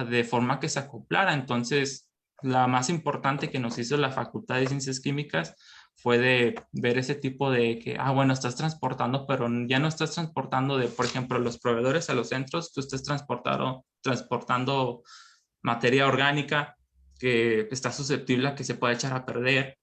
de forma que se acoplara. Entonces, la más importante que nos hizo la Facultad de Ciencias Químicas fue de ver ese tipo de que, bueno, estás transportando, pero ya no estás transportando por ejemplo, los proveedores a los centros, tú estás transportando materia orgánica que está susceptible a que se pueda echar a perder,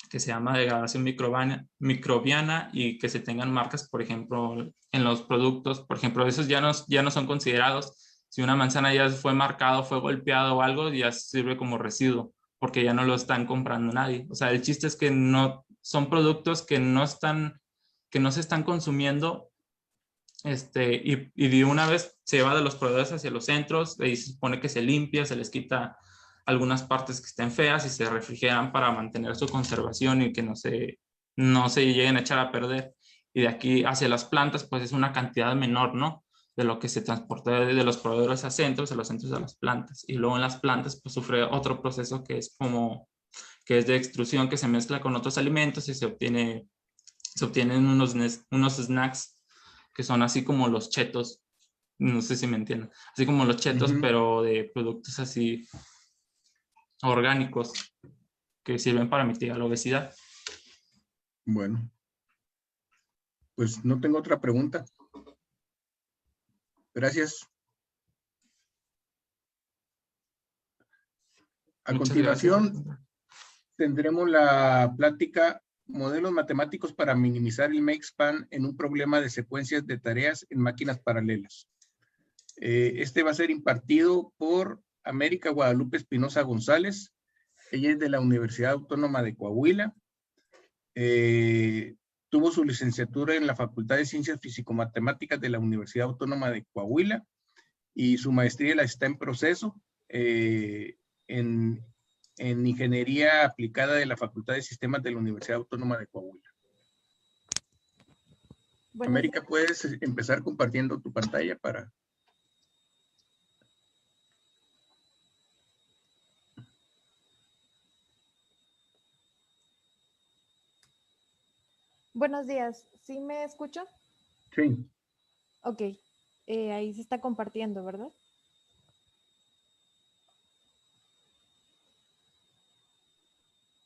que se llama degradación microbiana, y que se tengan marcas, por ejemplo, en los productos. Por ejemplo, esos ya no son considerados. Si una manzana ya fue marcada, fue golpeada o algo, ya sirve como residuo, porque ya no lo están comprando nadie. O sea, el chiste es que no son productos que no se están consumiendo, y de una vez se va de los proveedores hacia los centros, y se supone que se limpia, se les quita algunas partes que estén feas y se refrigeran para mantener su conservación y que no se lleguen a echar a perder. Y de aquí hacia las plantas, pues es una cantidad menor, ¿no? De lo que se transporta de los proveedores a centros, de los centros a las plantas. Y luego en las plantas, pues sufre otro proceso que es de extrusión, que se mezcla con otros alimentos y se obtienen unos snacks que son así como los chetos. No sé si me entienden. Así como los chetos, pero de productos así orgánicos que sirven para mitigar la obesidad. Bueno, pues no tengo otra pregunta. Gracias. A continuación, tendremos la plática Modelos matemáticos para minimizar el makespan en un problema de secuencias de tareas en máquinas paralelas. Este va a ser impartido por América Guadalupe Espinosa González. Ella es de la Universidad Autónoma de Coahuila. Tuvo su licenciatura en la Facultad de Ciencias Físico-Matemáticas de la Universidad Autónoma de Coahuila y su maestría la está en proceso en Ingeniería Aplicada de la Facultad de Sistemas de la Universidad Autónoma de Coahuila. Buenos América, puedes empezar compartiendo tu pantalla para... Buenos días, ¿sí me escucho? Sí. Ok, ahí se está compartiendo, ¿verdad?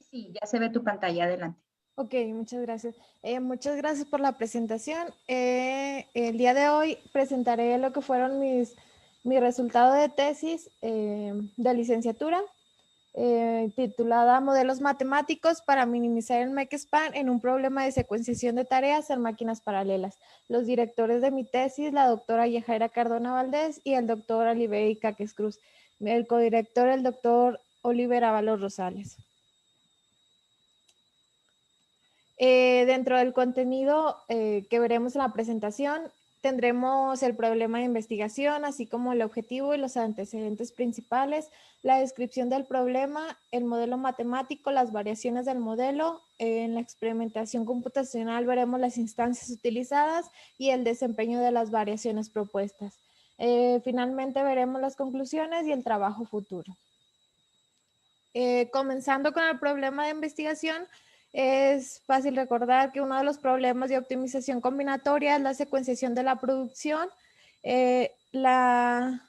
Sí, ya se ve tu pantalla, adelante. Ok, muchas gracias. Muchas gracias por la presentación. El día de hoy presentaré lo que fueron mis resultados de tesis de licenciatura, titulada Modelos Matemáticos para minimizar el MEC-SPAN en un problema de secuenciación de tareas en máquinas paralelas. Los directores de mi tesis, la doctora Yajaira Cardona Valdés y el doctor Oliver Icaques Cruz. El codirector, el doctor Oliver Ábalos Rosales. Dentro del contenido que veremos en la presentación, tendremos el problema de investigación, así como el objetivo y los antecedentes principales, la descripción del problema, el modelo matemático, las variaciones del modelo. En la experimentación computacional veremos las instancias utilizadas y el desempeño de las variaciones propuestas. Finalmente veremos las conclusiones y el trabajo futuro. Comenzando con el problema de investigación, es fácil recordar que uno de los problemas de optimización combinatoria es la secuenciación de la producción. De la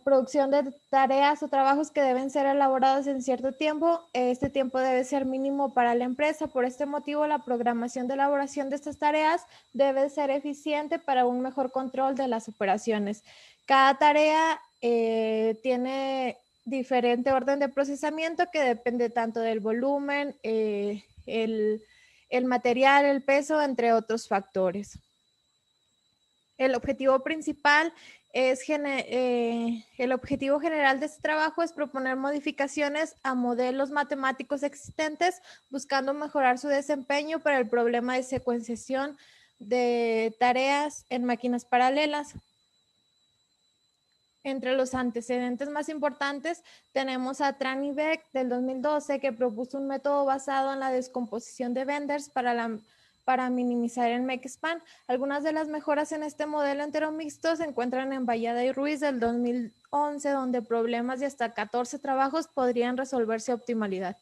producción de tareas o trabajos que deben ser elaborados en cierto tiempo. Este tiempo debe ser mínimo para la empresa. Por este motivo, la programación de elaboración de estas tareas debe ser eficiente para un mejor control de las operaciones. Cada tarea tiene diferente orden de procesamiento que depende tanto del volumen, el material, el peso, entre otros factores. El objetivo principal el objetivo general de este trabajo es proponer modificaciones a modelos matemáticos existentes, buscando mejorar su desempeño para el problema de secuenciación de tareas en máquinas paralelas. Entre los antecedentes más importantes tenemos a Tran y Beck del 2012, que propuso un método basado en la descomposición de Benders para minimizar el MEC-SPAN. Algunas de las mejoras en este modelo entero mixto se encuentran en Vallada y Ruiz del 2011, donde problemas de hasta 14 trabajos podrían resolverse a optimalidad.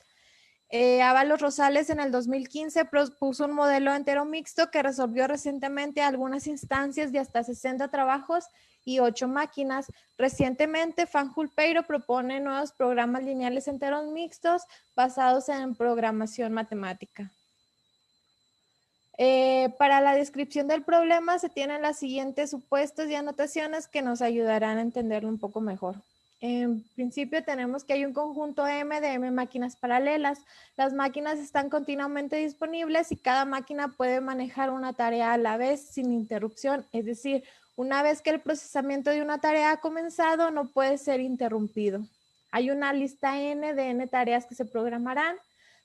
Ábalos Rosales en el 2015 propuso un modelo entero mixto que resolvió recientemente algunas instancias de hasta 60 trabajos y 8 máquinas. Recientemente, Fanjul-Peiro propone nuevos programas lineales enteros mixtos basados en programación matemática. Para la descripción del problema se tienen las siguientes supuestos y anotaciones que nos ayudarán a entenderlo un poco mejor. En principio tenemos que hay un conjunto M de M máquinas paralelas. Las máquinas están continuamente disponibles y cada máquina puede manejar una tarea a la vez sin interrupción. Es decir, una vez que el procesamiento de una tarea ha comenzado, no puede ser interrumpido. Hay una lista N de N tareas que se programarán.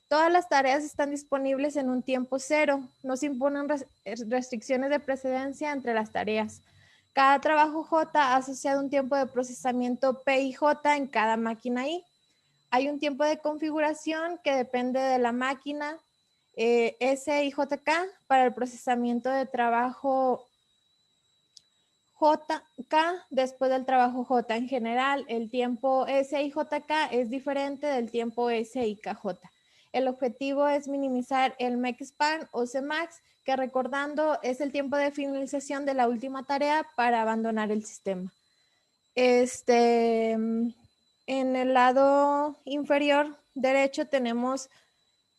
Todas las tareas están disponibles en un tiempo cero. No se imponen restricciones de precedencia entre las tareas. Cada trabajo J ha asociado un tiempo de procesamiento P y J en cada máquina I. Hay un tiempo de configuración que depende de la máquina S y JK para el procesamiento de trabajo JK después del trabajo J. En general, el tiempo S y JK es diferente del tiempo S y KJ. El objetivo es minimizar el MEC-SPAN o CMAX, que recordando es el tiempo de finalización de la última tarea para abandonar el sistema. En el lado inferior derecho tenemos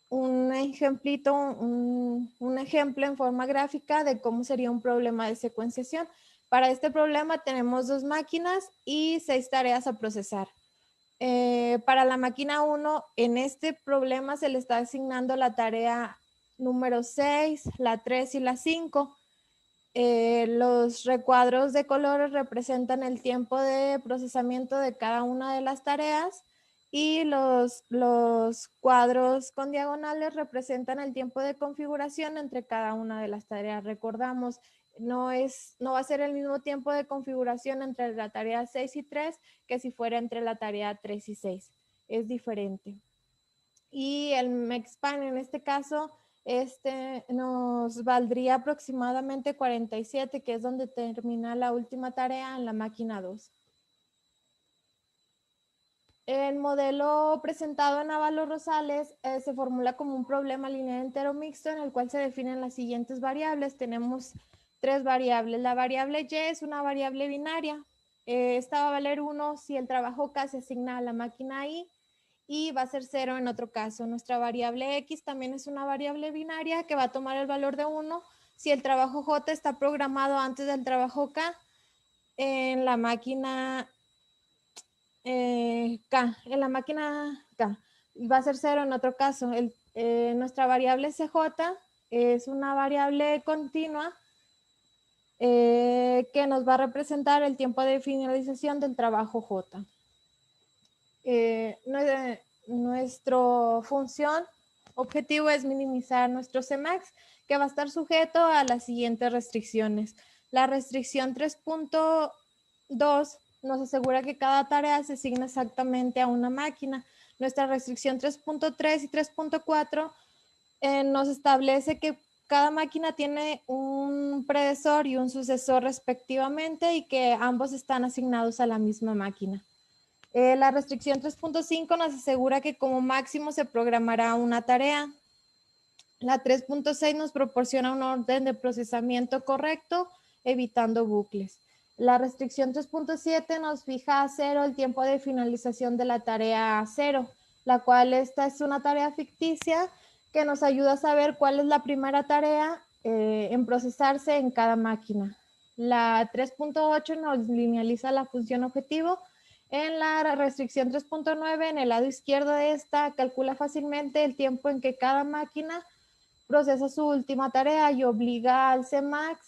un ejemplito, un ejemplo en forma gráfica de cómo sería un problema de secuenciación. Para este problema tenemos 2 máquinas y 6 tareas a procesar. Para la máquina 1, en este problema se le está asignando la tarea número 6, la 3 y la 5. Los recuadros de colores representan el tiempo de procesamiento de cada una de las tareas y los cuadros con diagonales representan el tiempo de configuración entre cada una de las tareas. Recordamos, no va a ser el mismo tiempo de configuración entre la tarea 6 y 3 que si fuera entre la tarea 3 y 6. Es diferente. Y el MEXPAN en este caso nos valdría aproximadamente 47, que es donde termina la última tarea en la máquina 2. El modelo presentado en Ábalos Rosales se formula como un problema lineal entero mixto en el cual se definen las siguientes variables. Tenemos 3 variables. La variable Y es una variable binaria. Esta va a valer 1 si el trabajo K se asigna a la máquina I y va a ser 0 en otro caso. Nuestra variable X también es una variable binaria que va a tomar el valor de 1 si el trabajo J está programado antes del trabajo K en la máquina K. En la máquina K va a ser 0 en otro caso. Nuestra variable CJ es una variable continua que nos va a representar el tiempo de finalización del trabajo J. Nuestra función objetivo es minimizar nuestro Cmax, que va a estar sujeto a las siguientes restricciones. La restricción 3.2 nos asegura que cada tarea se asigna exactamente a una máquina. Nuestra restricción 3.3 y 3.4 nos establece que cada máquina tiene un predecesor y un sucesor respectivamente y que ambos están asignados a la misma máquina. La restricción 3.5 nos asegura que como máximo se programará una tarea. La 3.6 nos proporciona un orden de procesamiento correcto, evitando bucles. La restricción 3.7 nos fija a 0 el tiempo de finalización de la tarea 0, la cual esta es una tarea ficticia que nos ayuda a saber cuál es la primera tarea en procesarse en cada máquina. La 3.8 nos linealiza la función objetivo. En la restricción 3.9, en el lado izquierdo de esta, calcula fácilmente el tiempo en que cada máquina procesa su última tarea y obliga al Cmax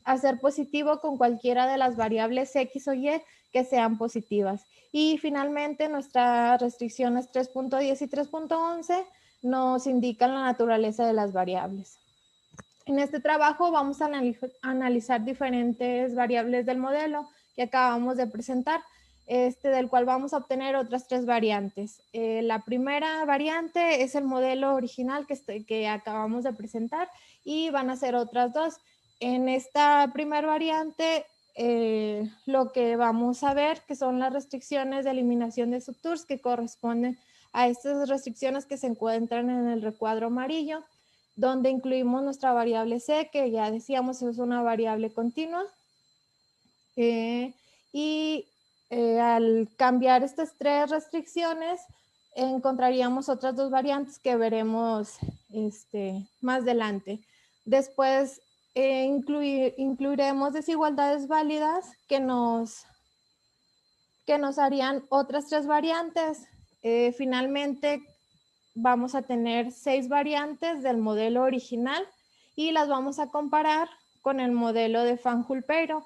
a ser positivo con cualquiera de las variables X o Y que sean positivas. Y finalmente, nuestras restricciones 3.10 y 3.11 nos indican la naturaleza de las variables. En este trabajo vamos a analizar diferentes variables del modelo que acabamos de presentar, del cual vamos a obtener otras 3 variantes. La primera variante es el modelo original que acabamos de presentar y van a ser otras 2. En esta primera variante, lo que vamos a ver que son las restricciones de eliminación de subtours que corresponden a estas restricciones que se encuentran en el recuadro amarillo, donde incluimos nuestra variable C, que ya decíamos es una variable continua. Al cambiar estas 3 restricciones, encontraríamos otras 2 variantes que veremos más adelante. Después incluiremos desigualdades válidas que nos harían otras 3 variantes. Finalmente, vamos a tener 6 variantes del modelo original y las vamos a comparar con el modelo de Fanjul-Peiro.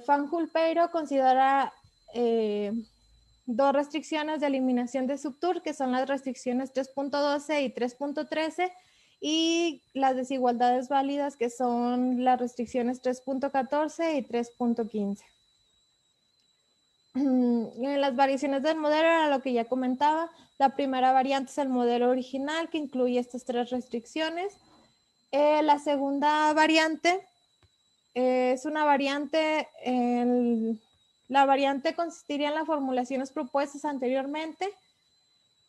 Fanjul-Peiro considera 2 restricciones de eliminación de subtour, que son las restricciones 3.12 y 3.13, y las desigualdades válidas, que son las restricciones 3.14 y 3.15. En las variaciones del modelo era lo que ya comentaba. La primera variante es el modelo original, que incluye estas 3 restricciones. La segunda variante es una variante, la variante consistiría en las formulaciones propuestas anteriormente,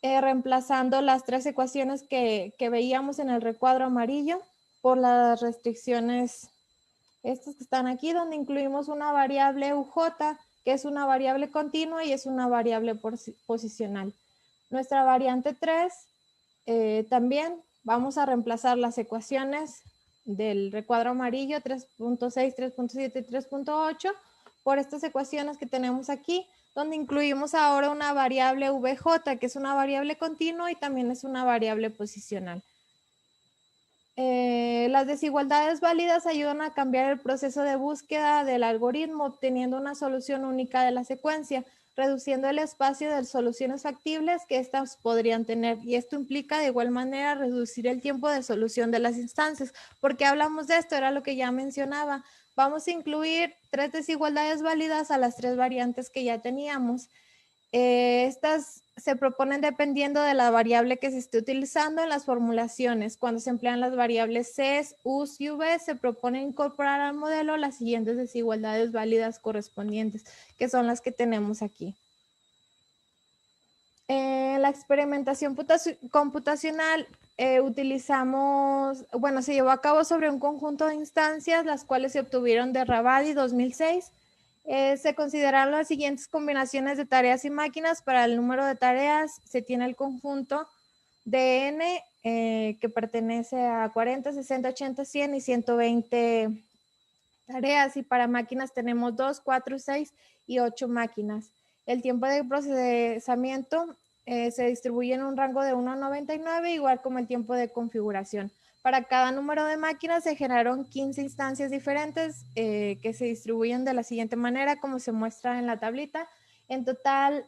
reemplazando las 3 ecuaciones que veíamos en el recuadro amarillo por las restricciones estas que están aquí, donde incluimos una variable UJ, que es una variable continua y es una variable posicional. Nuestra variante 3, también vamos a reemplazar las ecuaciones del recuadro amarillo 3.6, 3.7 y 3.8 por estas ecuaciones que tenemos aquí, donde incluimos ahora una variable VJ, que es una variable continua y también es una variable posicional. Las desigualdades válidas ayudan a cambiar el proceso de búsqueda del algoritmo, obteniendo una solución única de la secuencia, reduciendo el espacio de soluciones factibles que éstas podrían tener. Y esto implica de igual manera reducir el tiempo de solución de las instancias. ¿Por qué hablamos de esto? Era lo que ya mencionaba. Vamos a incluir 3 desigualdades válidas a las 3 variantes que ya teníamos. Estas se proponen dependiendo de la variable que se esté utilizando en las formulaciones. Cuando se emplean las variables Cs, Us y V, se propone incorporar al modelo las siguientes desigualdades válidas correspondientes, que son las que tenemos aquí. La experimentación computacional se llevó a cabo sobre un conjunto de instancias, las cuales se obtuvieron de Rabadi 2006. Se consideraron las siguientes combinaciones de tareas y máquinas. Para el número de tareas se tiene el conjunto de n que pertenece a 40, 60, 80, 100 y 120 tareas, y para máquinas tenemos 2, 4, 6 y 8 máquinas. El tiempo de procesamiento se distribuye en un rango de 1 a 99, igual como el tiempo de configuración. Para cada número de máquinas se generaron 15 instancias diferentes que se distribuyen de la siguiente manera, como se muestra en la tablita. En total,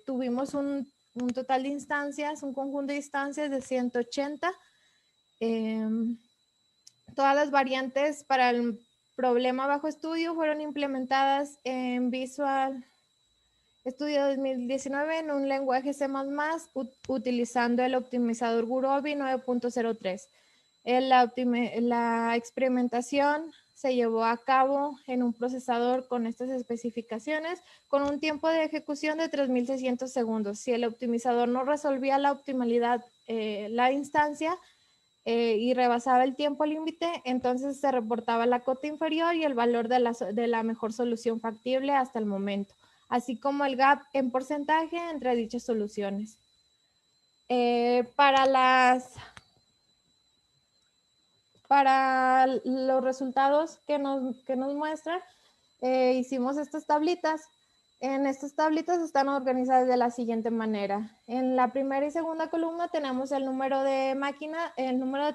tuvimos un total de instancias, un conjunto de instancias de 180. Todas las variantes para el problema bajo estudio fueron implementadas en Visual Studio 2019 en un lenguaje C++, utilizando el optimizador Gurobi 9.03. La experimentación se llevó a cabo en un procesador con estas especificaciones, con un tiempo de ejecución de 3.600 segundos. Si el optimizador no resolvía la optimalidad, la instancia, y rebasaba el tiempo límite, entonces se reportaba la cota inferior y el valor de la mejor solución factible hasta el momento, así como el gap en porcentaje entre dichas soluciones. Para los resultados que nos muestra, hicimos estas tablitas. En estas tablitas están organizadas de la siguiente manera. En la primera y segunda columna tenemos el número de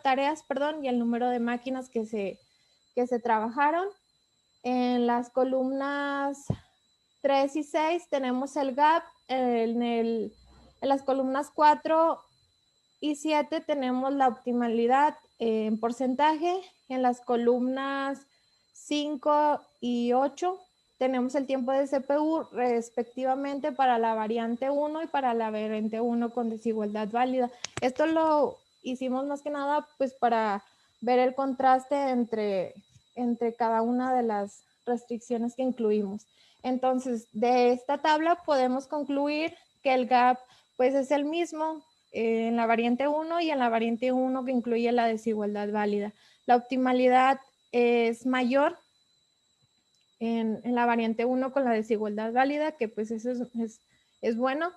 tareas, y el número de máquinas que se trabajaron. En las columnas 3 y 6 tenemos el gap. En las columnas 4 y 7 tenemos la optimalidad en porcentaje. En las columnas 5 y 8 tenemos el tiempo de CPU respectivamente para la variante 1 y para la variante 1 con desigualdad válida. Esto lo hicimos más que nada pues para ver el contraste entre cada una de las restricciones que incluimos. Entonces, de esta tabla podemos concluir que el gap pues es el mismo en la variante 1 y en la variante 1 que incluye la desigualdad válida. La optimalidad es mayor en la variante 1 con la desigualdad válida, que pues eso es bueno,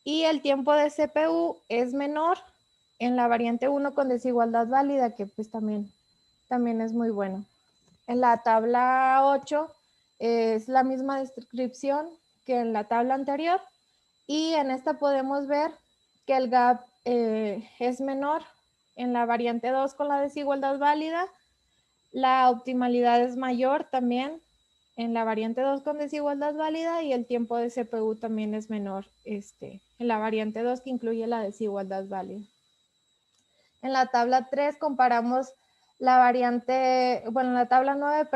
y el tiempo de CPU es menor en la variante 1 con desigualdad válida, que pues también es muy bueno. En la tabla 8 es la misma descripción que en la tabla anterior, y en esta podemos ver que el gap es menor en la variante 2 con la desigualdad válida. La optimalidad es mayor también en la variante 2 con desigualdad válida, y el tiempo de CPU también es menor en la variante 2 que incluye la desigualdad válida. En la tabla 3 comparamos la variante, en la tabla 9,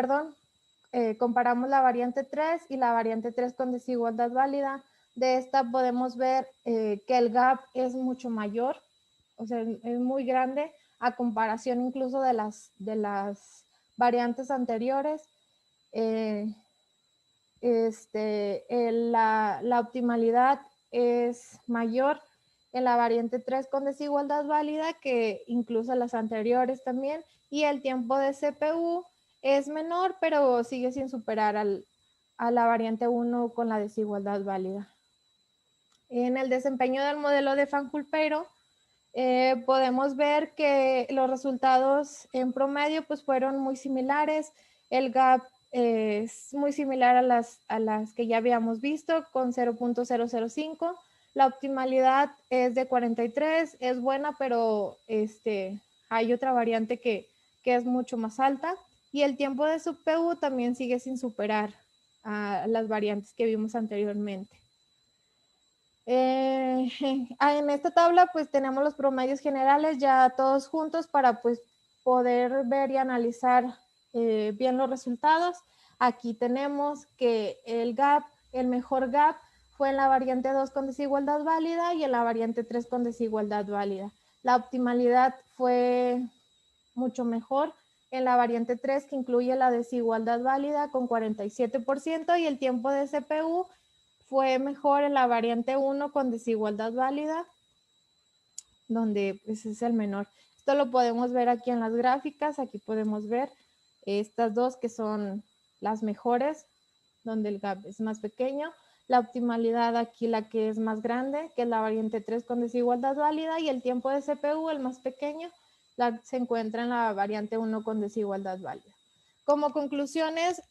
comparamos la variante 3 y la variante 3 con desigualdad válida. De esta podemos ver que el gap es mucho mayor, o sea, es muy grande a comparación incluso de las variantes anteriores. La optimalidad es mayor en la variante 3 con desigualdad válida que incluso las anteriores también, y el tiempo de CPU es menor, pero sigue sin superar a la variante 1 con la desigualdad válida. En el desempeño del modelo de Fanjul-Pero, podemos ver que los resultados en promedio pues fueron muy similares. El gap es muy similar a las que ya habíamos visto, con 0.005. La optimalidad es de 43, es buena, pero hay otra variante que es mucho más alta, y el tiempo de su PU también sigue sin superar a las variantes que vimos anteriormente. En esta tabla pues tenemos los promedios generales ya todos juntos para pues poder ver y analizar bien los resultados. Aquí tenemos que el gap, el mejor gap fue en la variante 2 con desigualdad válida y en la variante 3 con desigualdad válida. La optimalidad fue mucho mejor en la variante 3, que incluye la desigualdad válida con 47%, y el tiempo de CPU fue mejor en la variante 1 con desigualdad válida, donde pues, es el menor. Esto lo podemos ver aquí en las gráficas. Aquí podemos ver estas dos que son las mejores, donde el gap es más pequeño. La optimalidad aquí la que es más grande, que es la variante 3 con desigualdad válida, y el tiempo de CPU, el más pequeño, se encuentra en la variante 1 con desigualdad válida. Como conclusiones,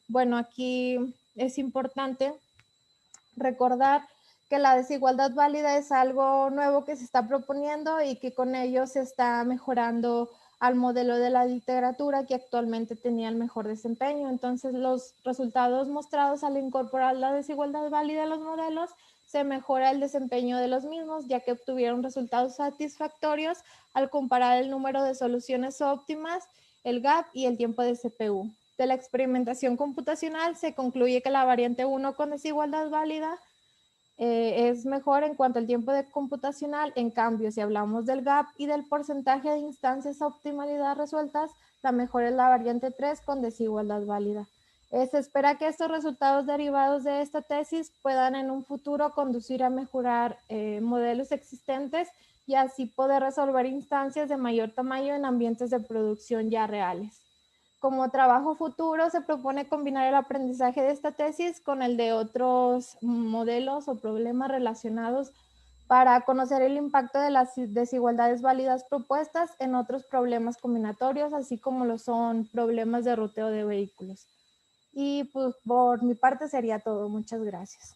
bueno, aquí es importante recordar que la desigualdad válida es algo nuevo que se está proponiendo y que con ello se está mejorando al modelo de la literatura que actualmente tenía el mejor desempeño. Entonces, los resultados mostrados al incorporar la desigualdad válida a los modelos, se mejora el desempeño de los mismos, ya que obtuvieron resultados satisfactorios al comparar el número de soluciones óptimas, el gap y el tiempo de CPU. De la experimentación computacional se concluye que la variante 1 con desigualdad válida es mejor en cuanto al tiempo de computacional. En cambio, si hablamos del gap y del porcentaje de instancias a optimalidad resueltas, la mejor es la variante 3 con desigualdad válida. Se espera que estos resultados derivados de esta tesis puedan en un futuro conducir a mejorar modelos existentes y así poder resolver instancias de mayor tamaño en ambientes de producción ya reales. Como trabajo futuro, se propone combinar el aprendizaje de esta tesis con el de otros modelos o problemas relacionados para conocer el impacto de las desigualdades válidas propuestas en otros problemas combinatorios, así como lo son problemas de ruteo de vehículos. Y pues por mi parte sería todo. Muchas gracias.